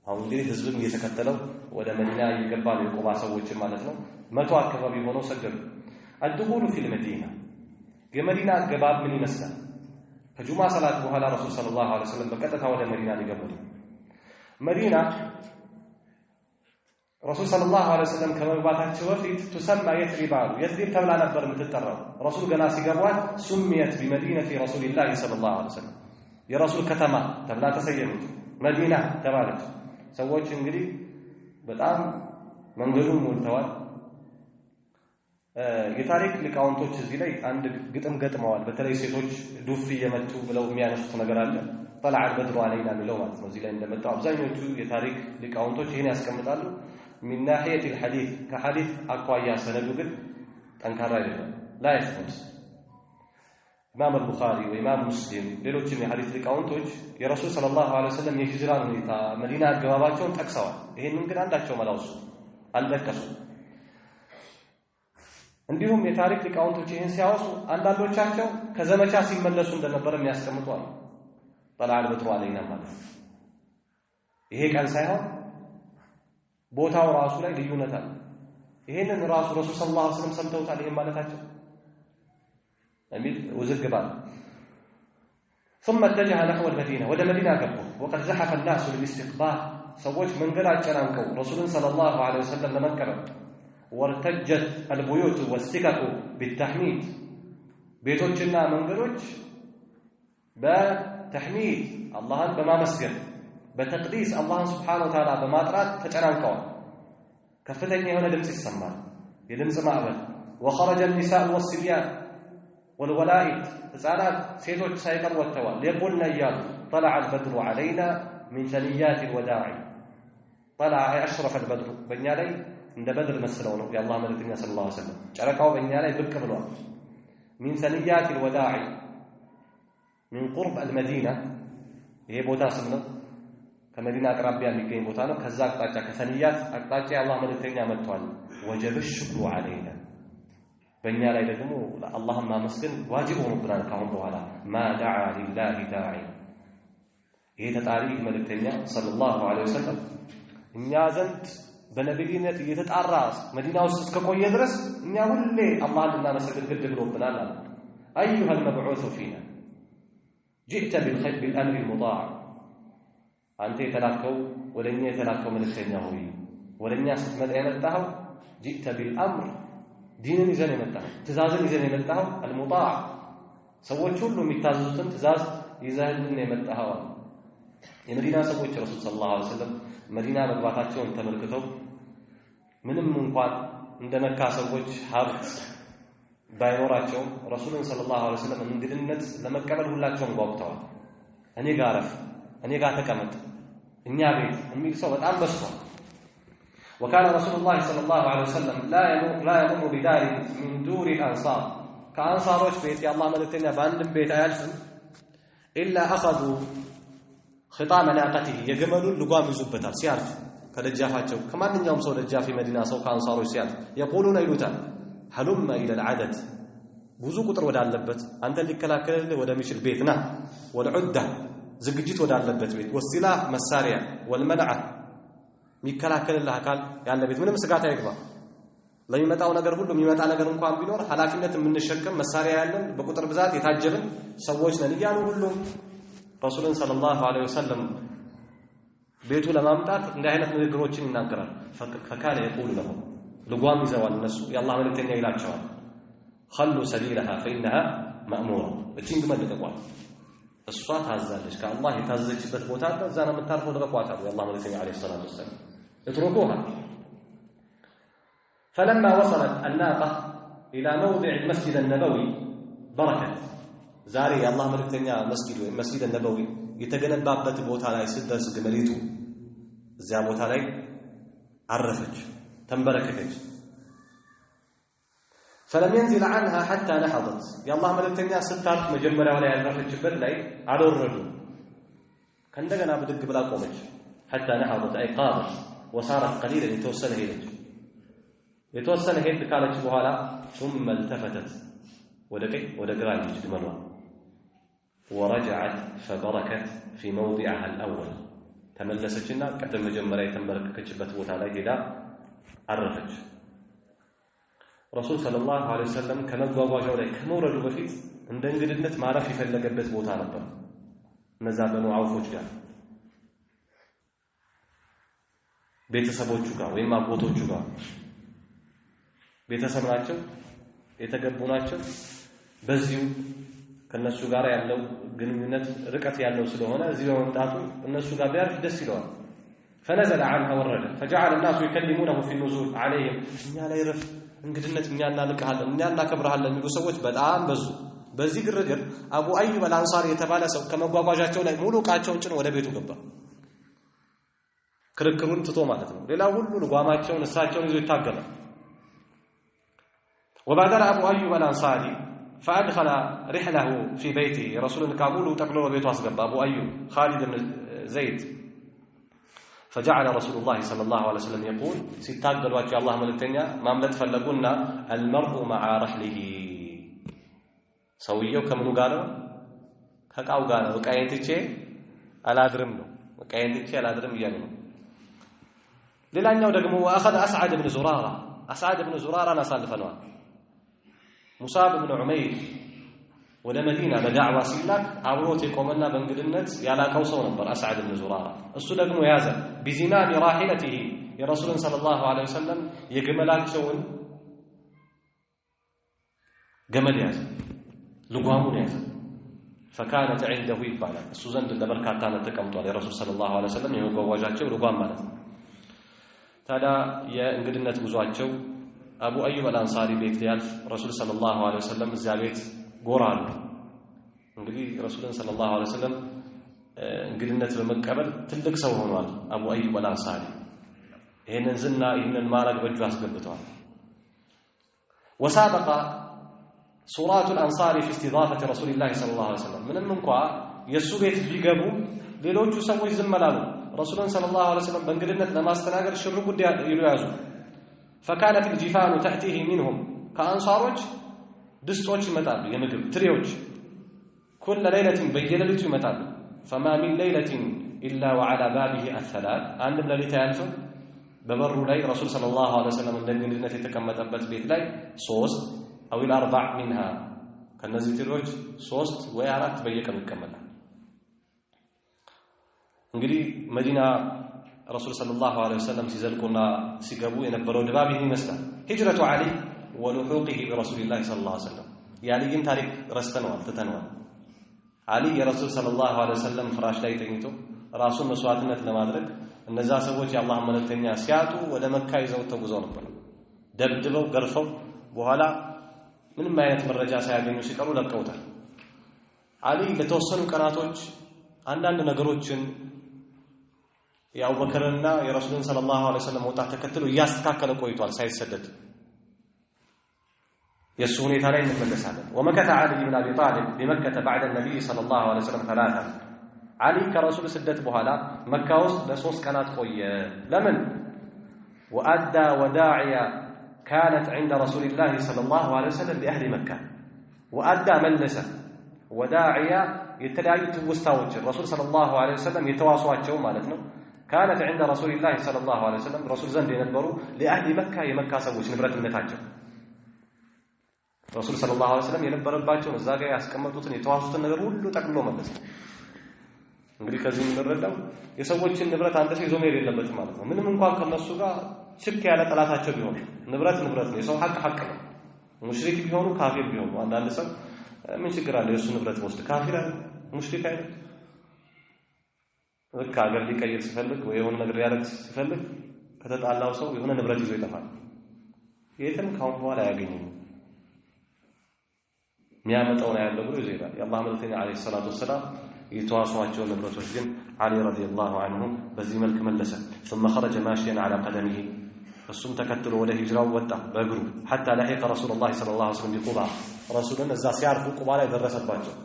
አሁን እንግዲህ ህዝብም እየተከተለው ወደ መዲና እየገባ ነው የቁባ ሰዎች ማለት ነው 100 አካባቢ ሆነው ሰገዱ الدخول في المدينه የመዲና ገባብ ምን ይመስላል ከጁሙዓ ሰላት በኋላ ረሱል ሰለላሁ ዐለይሂ ወሰለም በቀጥታ ወደ መዲና ሊገቡ መዲና ረሱል ሰለላሁ ዐለይሂ ወሰለም ከመግባታቸው በፊት تسمى يثرب ተብላ ነበር የምትጠራው ረሱል ገና ሲገቧት سميت بمدينه رسول الله صلى الله عليه وسلم የረሱል ከተማ ተብላ ተሰየመች መዲና ተባለች ሰዎች እንግዲህ በጣም መንገዱን ሞልተዋል የታሪክ ሊቃውንቶች እዚህ ላይ አንድ ግጥም ገጥመዋል በተለይ ሴቶች ዱፍ እየመቱ ብለው የሚያነሱት ነገር አለ طلع البدر علينا የሚለው ማለት ነው። እዚህ ላይ እንደመጣው አብዛኞቹ የታሪክ ሊቃውንቶች ይሄን ያስቀምጣሉ። من ناحية الحديث كحديث أقوى سند ግን ጠንካራ አይደለም لا يثبت ኢማም አልቡኻሪ ወኢማም ሙስሊም ሌሎችም የሐዲስ ሊቃውንቶች የረሱል ሰለላሁ ዐለይሂ ወሰለም የሂጅራን ሁኔታ መዲና አገባባቸውን ጠቅሰዋል። ይሄንን ግን አንዳቸው መላውሱ አልጠቀሱም። እንዲሁም የታሪክ ሊቃውንቶች ይሄን ሲያወሱ አንዳንዶቻቸው ከዘመቻ ሲመለሱ እንደነበር የሚያስቀምጡ አሉ። طلع البدر علينا ማለት ይሄ ቀን ሳይሆን ቦታው ራሱ ላይ ልዩነት አለ። ይሄንን ራሱ ረሱል ሰለላሁ ዐለይሂ ወሰለም ሰምተውታል። ይሄን ማለታቸው أمير وزقبان ثم اتجه نحو المدينة ودى مدينة قبله وقد زحف الناس للاستقبال سويت من قرأ جنانكو رسول صلى الله عليه وسلم لمكة وارتجت البيوت والسكك بالتحميد بيتوجنا من قرأ بتحميد الله بما مسجد بتقديس الله سبحانه وتعالى بما طرات تجنانكو كفتني هنا دمس السمان يدمس معبد وخرج النساء والصبيان والولائد ሕፃናት ሴቶች ሳይቀር ወጥተዋል። ليقولنا እያሉ طلع البدر علينا من ثنيات الوداع طلع أشرف البدر በእኛ ላይ እንደ በድር መስለው ነው የአላህ መልእክተኛ ሰለላሁ ዐለይሂ ወሰለም ጨረቃው በእኛ ላይ ብቅ ብሏል። من ثنيات الوداع من قرب المدينة ይሄ ቦታ ስም ነው። ከመዲና አቅራቢያ የሚገኝ ቦታ ነው። ከዛ አቅጣጫ ከሰንያት አቅጣጫ የአላህ መልእክተኛ መጥቷል። وجب الشكر علينا በእኛ ላይ ደግሞ አላህን ማመስገን ዋጅብ ሆኖብናል። ካሁን በኋላ ما دعا لله داعي ይሄ ተጣሪ መልእክተኛ ሰለላሁ ዐለይሂ ወሰለም እኛ ዘንድ በነብይነት እየተጣራ መዲና ውስጥ እስከቆየ ድረስ እኛ ሁሌ አላህን ልናመሰግን ግድ ብሎብናል አለ። أيها المبعوث فينا جئت بالخير بالأمر المطاع አንተ የተላከው ወደኛ የተላከው መልእክተኛ ሆይ ወደኛ ስትመጣ የመጣኸው جئت بالأمر ዲንን ይዘን የመጣው ትእዛዝን ይዘን የመጣው አልሙጣዕ ሰዎች ሁሉ የሚታዘዙትን ትእዛዝ ይዘህልን የመጣው የመዲና ሰዎች ረሱል ሰለላሁ ዐለይሂ ወሰለም መዲና መግባታቸውን ተመልክተው ምንም እንኳን እንደ መካ ሰዎች ሀብት ባይኖራቸው ረሱልን ሰለላሁ ዐለይሂ ወሰለም እንግድነት ለመቀበል ሁላቸውም ጓጉተዋል። እኔ ጋር አረፍ፣ እኔ ጋር ተቀመጥ፣ እኛ ቤት የሚል ሰው በጣም በዝቷል። وكان رسول الله صلى الله عليه وسلم لا يمر بدار من دور الأنصار كأنصاروች ቤት የአላህ መልእክተኛ በአንድም ቤት አያልፍም إلا أخذوا خطام ناقته የግመሉን ልጓም ይዙበታል ሲያልፍ ከደጃፋቸው ከማንኛውም ሰው ደጃፍ መዲና ሰው ከአንሳሮች ሲያልፍ يقولون ይሉታል هلم إلى العدد ብዙ ቁጥር ወዳለበት አንተ ሊከላከልልህ ወደሚችል ቤት ና والعدة ዝግጅት ወዳለበት ቤት والسلاح መሳሪያ والمنعة ሚከላከልልህ አካል ያለ ቤት ምንም ስጋት አይግባ። ለሚመጣው ነገር ሁሉ የሚመጣ ነገር እንኳን ቢኖር ኃላፊነት የምንሸከም መሳሪያ ያለን በቁጥር ብዛት የታጀብን ሰዎች ነን እያሉ ሁሉም ረሱልን ሰለላሁ ዐለይሂ ወሰለም ቤቱ ለማምጣት እንዲህ አይነት ንግግሮችን ይናገራል። فكان يقول لهم ልጓም ይዘዋል እነሱ የአላህ መልእክተኛ ይላቸዋል خلوا سبيلها فإنها مأمورة እቺን ግመል ልቀቋት እሷ ታዛለች ከአላህ የታዘዘችበት ቦታ እዛ ነው የምታርፈው ልቀቋት አሉ የአላህ መልእክተኛ ዐለይሂ ሰላቱ ወሰለም اتركوها. فلما وصلت الناقة إلى موضع المسجد النبوي بركت زاري الله ملكتنيا مسجد النبوي يتجنبابت بوتا لاي سدس جمليتو زي بوتا لاي عرفت تنبركتج فلم ينزل عنها حتى نهضت يا الله ملكتنيا ستار مجمرة ولا يعرفت جبل لاي على الرجل كان دغنا بدق بلا قومج حتى نهضت أي قامت وصارت قليلا يتوسل هيد كانت بحالا ثم التفتت ودقرا يجملوا ورجعت فبركت في موضعها الأول تملسجنا قد مجمرة تنبرككچበት ቦታ ላይ ሄዳ አረፈች። ረሱል ሰለላሁ ዐለይሂ ወሰለም ከመጓጓዣው ላይ ከመውረዱ በፊት እንደ እንግድነት ማረፍ የፈለገበት ቦታ ነበር። እነዛ በኑ አውፎች ጋር ቤተሰቦቹ ጋር ወይም አጎቶቹ ጋር ቤተሰብ ናቸው የተገቡ ናቸው። በዚሁ ከነሱ ጋር ያለው ግንኙነት ርቀት ያለው ስለሆነ እዚህ በመምጣቱ እነሱ ጋር ቢያርፍ ደስ ይለዋል። فنزل عنها ورد فجعل الناس يكلمونه في النزول عليهم እኛ ላይ ረፍ እንግድነት እኛ እናልቀሃለን እኛ እናከብርሃለን የሚሉ ሰዎች በጣም በዙ። በዚህ ግርግር አቡ አዩብ አልአንሳሪ የተባለ ሰው ከመጓጓዣቸው ላይ ሙሉ ዕቃቸውን ጭኖ ወደ ቤቱ ገባ። ክርክሩን ትቶ ማለት ነው። ሌላው ሁሉ ልጓማቸውን እሳቸውን ይዞ ይታገላል። وبادر أبو أيوب الأنصاري فأدخل رحله في بيته رسول كابول تقلوا بيته أصغب أبو أيوب خالد بن زيد فجعل رسول الله صلى الله عليه وسلم يقول ستاقل واجه الله ملتنيا ما ملت فلقلنا المرء مع رحله سويه كمنو قالوا كاكاو قالوا وكاين تيجي على درمنو وكاين تيجي على درم يانو للأنه دقموا وأخذ أسعد بن زرارة أسعد بن زرارة نصال فنوان ሙሳብ ኢብኑ ዑመይር ወደ መዲና ለዳዕዋ ሲላክ አብሮት የቆመና በእንግድነት ያላቀው ሰው ነበር አስዓድ ኢብኑ ዙራራ። እሱ ደግሞ ያዘ ቢዚናብ ራሂለቲሂ የረሱልን ሰለላሁ ዐለይሂ ወሰለም የግመላቸውን ገመድ ያዘ፣ ልጓሙን ያዘ። فكانت عنده ይባላል እሱ ዘንድ ለበርካታ ዓመት ተቀምጧል የረሱል ሰለላሁ ዐለይሂ ወሰለም የመጓጓዣቸው ልጓም ማለት ነው። ታዲያ የእንግድነት ጉዟቸው አቡ አዩብ አልአንሳሪ ቤት ሊያልፍ ረሱል ሰለላሁ ዐለይሂ ወሰለም እዚያ ቤት ጎራሉ። እንግዲህ ረሱልን ሰለላሁ ዐለይሂ ወሰለም እንግድነት በመቀበል ትልቅ ሰው ሆኗል አቡ አዩብ አልአንሳሪ። ይሄንን ዝና ይሄንን ማረግ በእጁ አስገብተዋል። وسابق صورات الأنصار في استضافة رسول الله صلى الله عليه وسلم ምንም እንኳን የሱ ቤት ቢገቡ ሌሎቹ ሰዎች ዝም አላሉ። ረሱልን ሰለላሁ ዐለይሂ ወሰለም በእንግድነት ለማስተናገድ ሽር ጉድ ይሉ ያዙ። فكانت الجفان تأتيه منهم كأنصاروች ድስቶች ይመጣሉ የምግብ ትሪዎች كل ليلة በየሌሊቱ ይመጣሉ فما من ليلة إلا وعلى بابه الثلاث አንድም ሌሊት ያልፍ በበሩ ላይ ረሱል ሰለላሁ ዐለይሂ ወሰለም እንደግንነት የተቀመጠበት ቤት ላይ 3 أو الأربع منها ከነዚህ ትሪዎች 3 ወይ 4 በየቀኑ ይቀመጣል። እንግዲህ መዲና رسول صلى الله عليه وسلم سيزلقنا سيقبوا ينبروا دبابه مثلا هجرة علي ولحوقه برسول الله صلى الله عليه وسلم يعني جن تاريخ رستنوال تتنوال علي يا رسول صلى الله عليه وسلم فراش لا يتنيتو رسول مسواتنا لمادرك النزا سوت الله من الدنيا سياتو ولا مكة يزوت تبوزون دبدبوا قرفوا وهلا من ما يتمرجا سياقين يسيقروا لقوتا علي لتوصلوا كناتوج አንዳንድ ነገሮችን የአቡበከርና የረሱልን ሰለላሁ ዐለይሂ ወሰለም ወጣት ተከትሎ ያስተካከለ ቆይቷል ሳይሰደድ። የሱ ሁኔታ ላይ እንመለሳለን። ومكث علي بن ابي طالب بمكة بعد النبي صلى الله عليه وسلم 3 علي ከረሱል ስደት በኋላ መካ ውስጥ ለ3 ቀናት ቆየ። ለምን? وادى وداعيا كانت عند رسول الله صلى الله عليه وسلم لاهل مكة وادى ملس وداعيا የተለያዩ ትውስታዎች ረሱል ሰለላሁ ዐለይሂ ወሰለም የተዋሷቸው ማለት ነው كانت عند رسول الله صلى الله عليه وسلم رسول زند የነበሩ ለአህሊ መካ የመካ ሰዎች ንብረትነታቸው ረሱል ሰለላሁ ዐለይሂ ወሰለም የነበረባቸው እዛ ጋር ያስቀመጡትን የተዋሱትን ነገር ሁሉ ጠቅልሎ መለሰ። እንግዲህ ከዚህ የምንረዳው የሰዎችን ንብረት አንተ ሰው ይዞ መሄድ የለበትም ማለት ነው። ምንም እንኳን ከነሱ ጋር ችክ ያለ ጠላታቸው ቢሆን ንብረት ነው፣ የሰው ሐቅ ነው። ሙሽሪክ ቢሆኑ ካፊር ቢሆኑ አንዳንድ ሰው ምን ችግር አለ የሱ ንብረት ወስድ ካፊር አይደል ሙሽሪክ አይደል ወካ ሀገር ሊቀይር ሲፈልግ ወይ የሆነ ነገር ያደርግ ሲፈልግ ከተጣላው ሰው የሆነ ንብረት ይዞ ይጠፋል። የትም ካሁን በኋላ አያገኝም። የሚያመጣው ነው ያለው ብሎ ይዘይዳል። የአላህ መልእክተኛ አለይሂ ሰላቱ ወሰላም የተዋሷቸው ንብረቶች ግን አሊ ረዲየላሁ ዐንሁ በዚህ መልክ መለሰ። ثم خرج ماشيا على قدمه እሱም ተከትሎ ወደ ሂጅራው ወጣ በእግሩ حتى لحق رسول الله صلى الله عليه وسلم بقباء ረሱልን እዛ ሲያርፉ ቁባ ላይ ደረሰባቸው።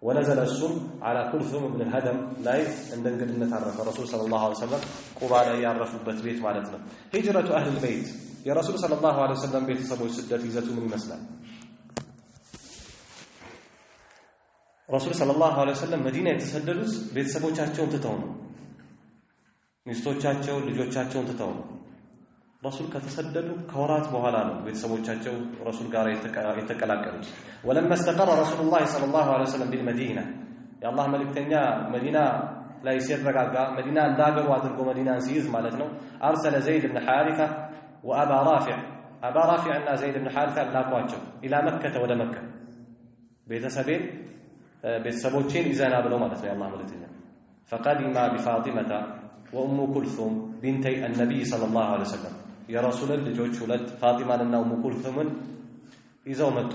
ونزل السم على كلثوم بن الهدم لا عند እንግድነት አረፈ ረሱል ሰለላሁ ዐለይሂ ወሰለም ቁባ ላይ ያረፉበት ቤት ማለት ነው። ሂጅረቱ አህል البيت የረሱል ሰለላሁ ዐለይሂ ወሰለም ቤተሰቦች ስደት ይዘቱ ምን ይመስላል? ረሱል ሰለላሁ ዐለይሂ ወሰለም መዲና የተሰደዱት ቤተሰቦቻቸውን ትተው ነው። ሚስቶቻቸውን ልጆቻቸውን ትተው ነው። ረሱል ከተሰደዱ ከወራት በኋላ ነው ቤተሰቦቻቸው ረሱል ጋር የተቀላቀሉት። ولما استقر رسول الله صلى الله عليه وسلم بالمدينه يا الله መልእክተኛ መዲና ላይ ሲረጋጋ መዲና እንዳገሩ አድርጎ መዲናን ሲይዝ ማለት ነው ارسل زيد بن حارثه وابا رافع ابا رافع እና زيد بن حارثه ላኳቸው الى مكه ወደ መካ ቤተሰቦችን ይዘና ብለው ማለት ነው ያላህ መልእክተኛ فقدم بفاطمه وام كلثوم بنتي النبي صلى الله عليه وسلم የረሱልን ልጆች ሁለት ፋጢማንና ኡሙ ኩልሱምን ይዘው መጡ።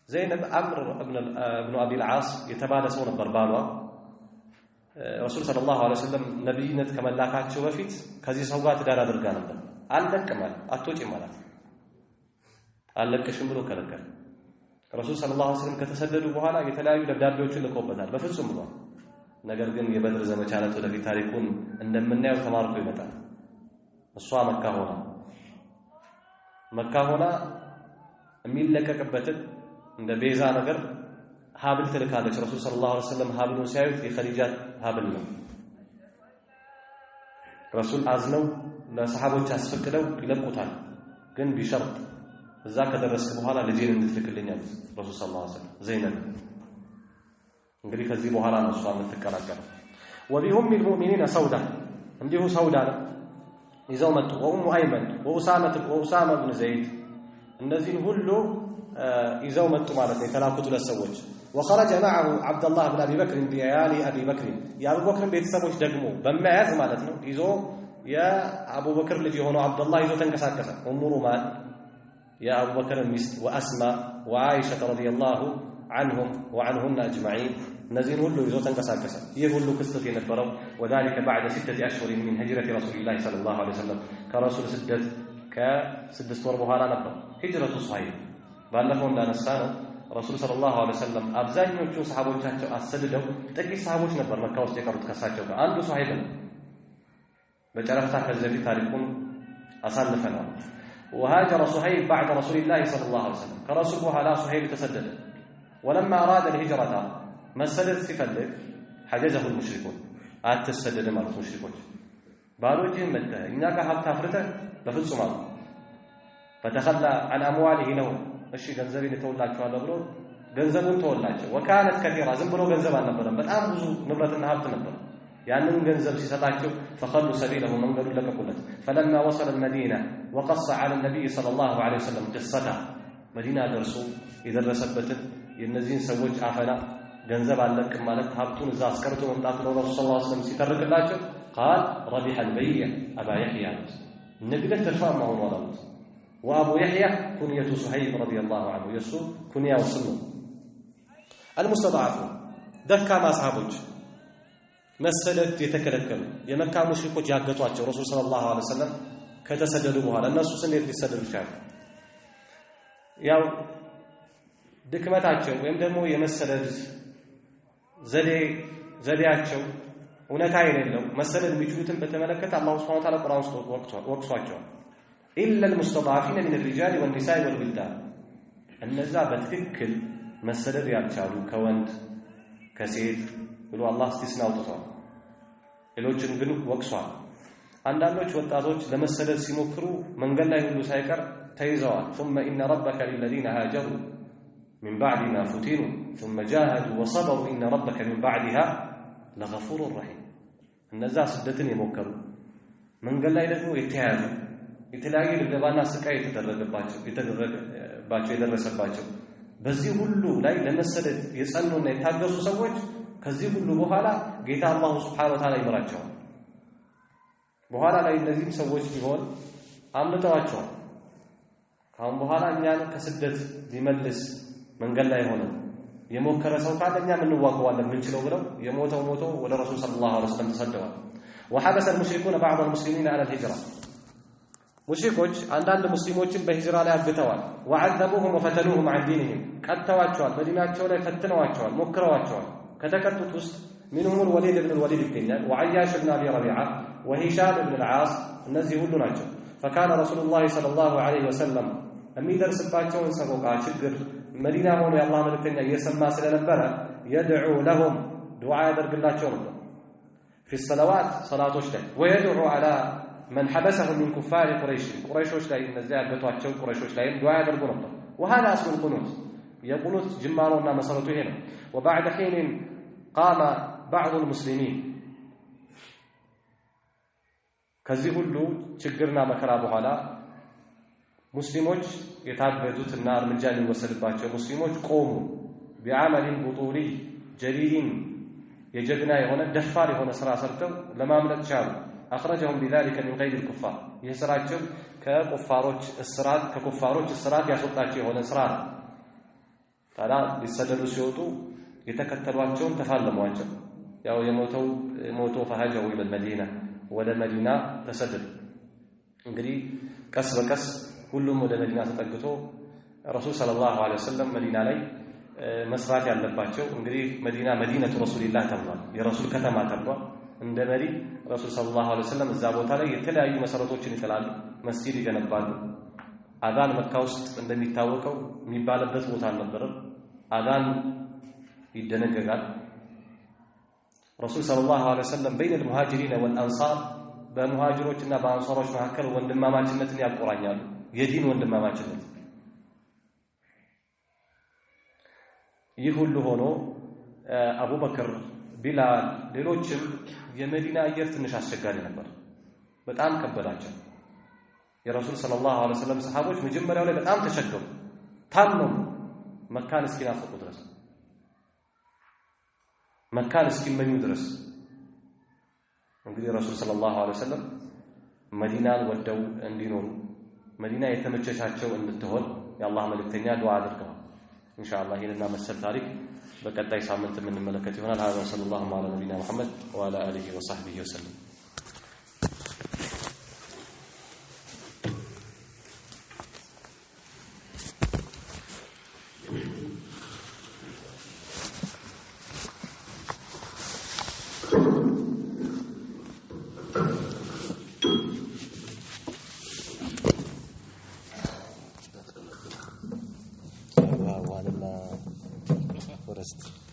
ዘይነብ አምር ኢብኑ አቢ አልዓስ የተባለ ሰው ነበር ባሏ ረሱል ሰለላሁ ዐለይሂ ወሰለም ነብይነት ከመላካቸው በፊት ከዚህ ሰው ጋር ትዳር አድርጋ ነበር አልለቅም አትወጪም ማለት አልለቅሽም ብሎ ከለከለ ረሱል ሰለላሁ ዐለይሂ ወሰለም ከተሰደዱ በኋላ የተለያዩ ደብዳቤዎችን ልኮበታል በፍጹም ብሎ ነገር ግን የበድር ዘመቻ ላይ ወደፊት ታሪኩን እንደምናየው ተማርኮ ይመጣል እሷ መካ ሆና የሚለቀቅበትን እንደ ቤዛ ነገር ሀብል ትልካለች ረሱል ሰለላሁ ዐለይሂ ወሰለም ሀብሉን ሲያዩት የኸዲጃ ሀብል ነው ረሱል አዝነው ለሰሃቦች አስፈቅደው ይለቁታል ግን ቢሸርጥ እዛ ከደረስክ በኋላ ልጄን እንድትልክልኝ አሉት ረሱል ሰለላሁ ዐለይሂ ወሰለም ዘይነብ እንግዲህ ከዚህ በኋላ ነው እሷ የምትቀላቀለው ወቢኡም المؤمنين ሰውዳ እንዲሁ ሰውዳ ይዘው መጡ ወኡሙ አይመን ወኡሳማ ብን ዘይድ እነዚህን ሁሉ ይዘው መጡ ማለት ነው የተላኩት ሁለት ሰዎች وخرج معه عبد الله بن ابي بكر بيالي ابي بكر يا ابو بكر ቤተሰቦች ደግሞ በመያዝ ማለት ነው ይዞ የአቡ በክር ልጅ የሆነው አብዱላህ ይዞ ተንቀሳቀሰ ኡሙ ሩማን የአቡ በክር ሚስት ወአስማ ወአይሻ ረዲየላሁ عنهم وعنهن اجمعين እነዚህን ሁሉ ይዞ ተንቀሳቀሰ ይህ ሁሉ ክስተት የነበረው وذلك بعد 6 اشهر من هجرة رسول الله صلى الله عليه وسلم ከረሱል ስደት ከ6 ወር በኋላ ነበር ሂጅረቱ ሱሀይብ ባለፈው እንዳነሳነው ረሱል ሰለላሁ ዐለይሂ ወሰለም አብዛኞቹ ሰሃቦቻቸው አሰደደው ጥቂት ሰሃቦች ነበር መካ ውስጥ የቀሩት ከሳቸው ጋር አንዱ ሱሀይብ ነው በጨረፍታ ከዚህ ታሪኩን አሳልፈናል وهاجر صهيب بعد رسول الله صلى الله عليه وسلم كرسول وهلا صهيب تسدد ولما أراد الهجرة مسدد سيفلك حجزه المشركون تسدد مع المشركون قالوا جن متى إنك حتى فرته بفلس مال فتخلى عن أمواله لهم الشيء ገንዘብን ተወላቸው አለ ብሎ ገንዘቡን ተወላቸው وكانت كثيرة ዝም ብሎ ገንዘብ አልነበረም በጣም ብዙ ንብረትና ሀብት ነበር ያንን ገንዘብ ሲሰጣቸው فخلوا سبيله መንገዱን ለቀቁለት فلما وصل المدينة وقص على النبي صلى الله عليه وسلم قصته መዲና ደርሶ የደረሰበትን የነዚህን ሰዎች አፈና ገንዘብ አለቅም ማለት ሀብቱን እዛ አስቀርቶ መምጣት ነው ረሱል ሰለላሁ ዐለይሂ ወሰለም ሲተርክላቸው قال ربح البيع ابا يحيى ንግድ ተርፋማ ሆኗል አሉት وابو يحيى كنية صهيب رضي الله عنه يسو كنية وسنه المستضعفون دكما اصحابوች መሰደድ የተከለከሉ የመካ ሙሽሪኮች ያገቷቸው ረሱል ሰለላሁ ዐለይሂ ወሰለም ከተሰደዱ በኋላ እነሱስ እንዴት ሊሰደዱ ይችላሉ ያው ድክመታቸው ወይም ደግሞ የመሰደድ ዘዴያቸው እውነታ የሌለው መሰደድ የሚችሉትን በተመለከተ አላህ ሱብሓነሁ ወተዓላ ቁርአን ውስጥ ወቅሷቸዋል إلا المستضعفين من الرجال والنساء والولدان እነዛ በትክክል መሰደድ ያልቻሉ ከወንድ ከሴት ብሎ አላህ እስቲስና አውጥቷል ሌሎችን ግን ወቅሷል አንዳንዶች ወጣቶች ለመሰደድ ሲሞክሩ መንገድ ላይ ሁሉ ሳይቀር ተይዘዋል ثم إن ربك للذين هاجروا من بعد ما فتنوا ثم جاهدوا وصبروا إن ربك من بعدها لغفور رحيم እነዛ ስደትን የሞከሩ መንገድ ላይ ደግሞ የተያዙ የተለያዩ ልገባና ስቃይ የተደረገባቸው የደረሰባቸው በዚህ ሁሉ ላይ ለመሰደድ የጸኑና የታገሱ ሰዎች ከዚህ ሁሉ በኋላ ጌታ አላህ Subhanahu Wa Ta'ala ይመራቸዋል በኋላ ላይ እነዚህ ሰዎች ቢሆን አምልጠዋቸዋል ካሁን በኋላ እኛን ከስደት ሊመልስ መንገድ ላይ ሆነ የሞከረ ሰው ካለኛ ምን ዋጋዋለን ምን ችለው ብለው የሞተው ወደ ረሱል ሰለላሁ ዐለይሂ ወሰለም ተሰደዋል وحبس المشركون بعض المسلمين على الهجرة ሙሽሪኮች አንዳንድ ሙስሊሞችን በሂጅራ ላይ አግተዋል وعذبوهم وفتنوهم عن دينهم ቀጥተዋቸዋል በዲናቸው ላይ ፈትነዋቸዋል ሞክረዋቸዋል ከተቀጡት ውስጥ منهم الوليد بن الوليد ይገኛል وعياش بن ابي ربيعه وهشام بن العاص እነዚህ ሁሉ ናቸው فكان رسول الله صلى الله عليه وسلم የሚደርስባቸውን ሰቆቃ ችግር መዲና ሆኖ የአላህ መልእክተኛ እየሰማ ስለነበረ يدعو لهم دعاء ያደርግላቸው ነበር في الصلوات صلاتዎች ላይ ويدعو على من حبسهم من كفار قريش ላይ እነዚያ ያገቷቸው ቁረይሾች ላይ ዱዓ ያደርጉ ነበር وهذا اصل القنوت የቁኑት ጅማሮና መሰረቱ ይሄ ነው وبعد حين قام بعض المسلمين ከዚህ ሁሉ ችግርና መከራ በኋላ ሙስሊሞች የታገዱትና እርምጃ ሊወሰድባቸው ሙስሊሞች ቆሙ بعمل بطولي جليل የጀግና የሆነ ደፋር የሆነ ስራ ሰርተው ለማምለጥ ቻሉ أخرجهم بذلك من غير الكفار يسراچو ከኩፋሮች እስራት ያስወጣቸው የሆነ ስራ ነው ታዲያ ሊሰደዱ ሲወጡ የተከተሏቸውን ተፋለሟቸው ያው የሞተው ፈሃጀው ኢለ መዲና ወደ መዲና ተሰደዱ እንግዲህ ቀስ በቀስ ሁሉም ወደ መዲና ተጠግቶ ረሱል ሰለላሁ ዐለይሂ ወሰለም መዲና ላይ መስራት ያለባቸው እንግዲህ መዲነቱ ረሱልላህ ተብሏል የረሱል ከተማ ተብሏል እንደ መሪ ረሱል ሰለላሁ ዐለይሂ ወሰለም እዛ ቦታ ላይ የተለያዩ መሰረቶችን ይጥላሉ መስጊድ ይገነባሉ አዛን መካ ውስጥ እንደሚታወቀው የሚባልበት ቦታ አልነበረም አዛን ይደነገጋል ረሱል ሰለላሁ ዐለይሂ ወሰለም بين المهاجرين والانصار በሙሃጅሮችና በአንሷሮች መካከል ወንድማማችነትን ያቆራኛሉ የዲን ወንድማማችነት ይህ ሁሉ ሆኖ አቡበከር ቢላል ሌሎችም የመዲና አየር ትንሽ አስቸጋሪ ነበር በጣም ከበዳቸው የረሱል ሰለላሁ ዐለይሂ ወሰለም ሰሃቦች መጀመሪያው ላይ በጣም ተቸገሩ ታመሙ መካን እስኪናፍቁ ድረስ መካን እስኪመኙ ድረስ እንግዲህ ረሱል ሰለላሁ ዐለይሂ ወሰለም መዲናን ወደው እንዲኖሩ መዲና የተመቸቻቸው እንድትሆን የአላህ መልእክተኛ ዱዓ አድርገዋል ኢንሻአላህ ይሄንና መሰል ታሪክ በቀጣይ ሳምንት የምንመለከት ይሆናል هذا صلى الله على نبينا محمد وعلى اله وصحبه وسلم Forest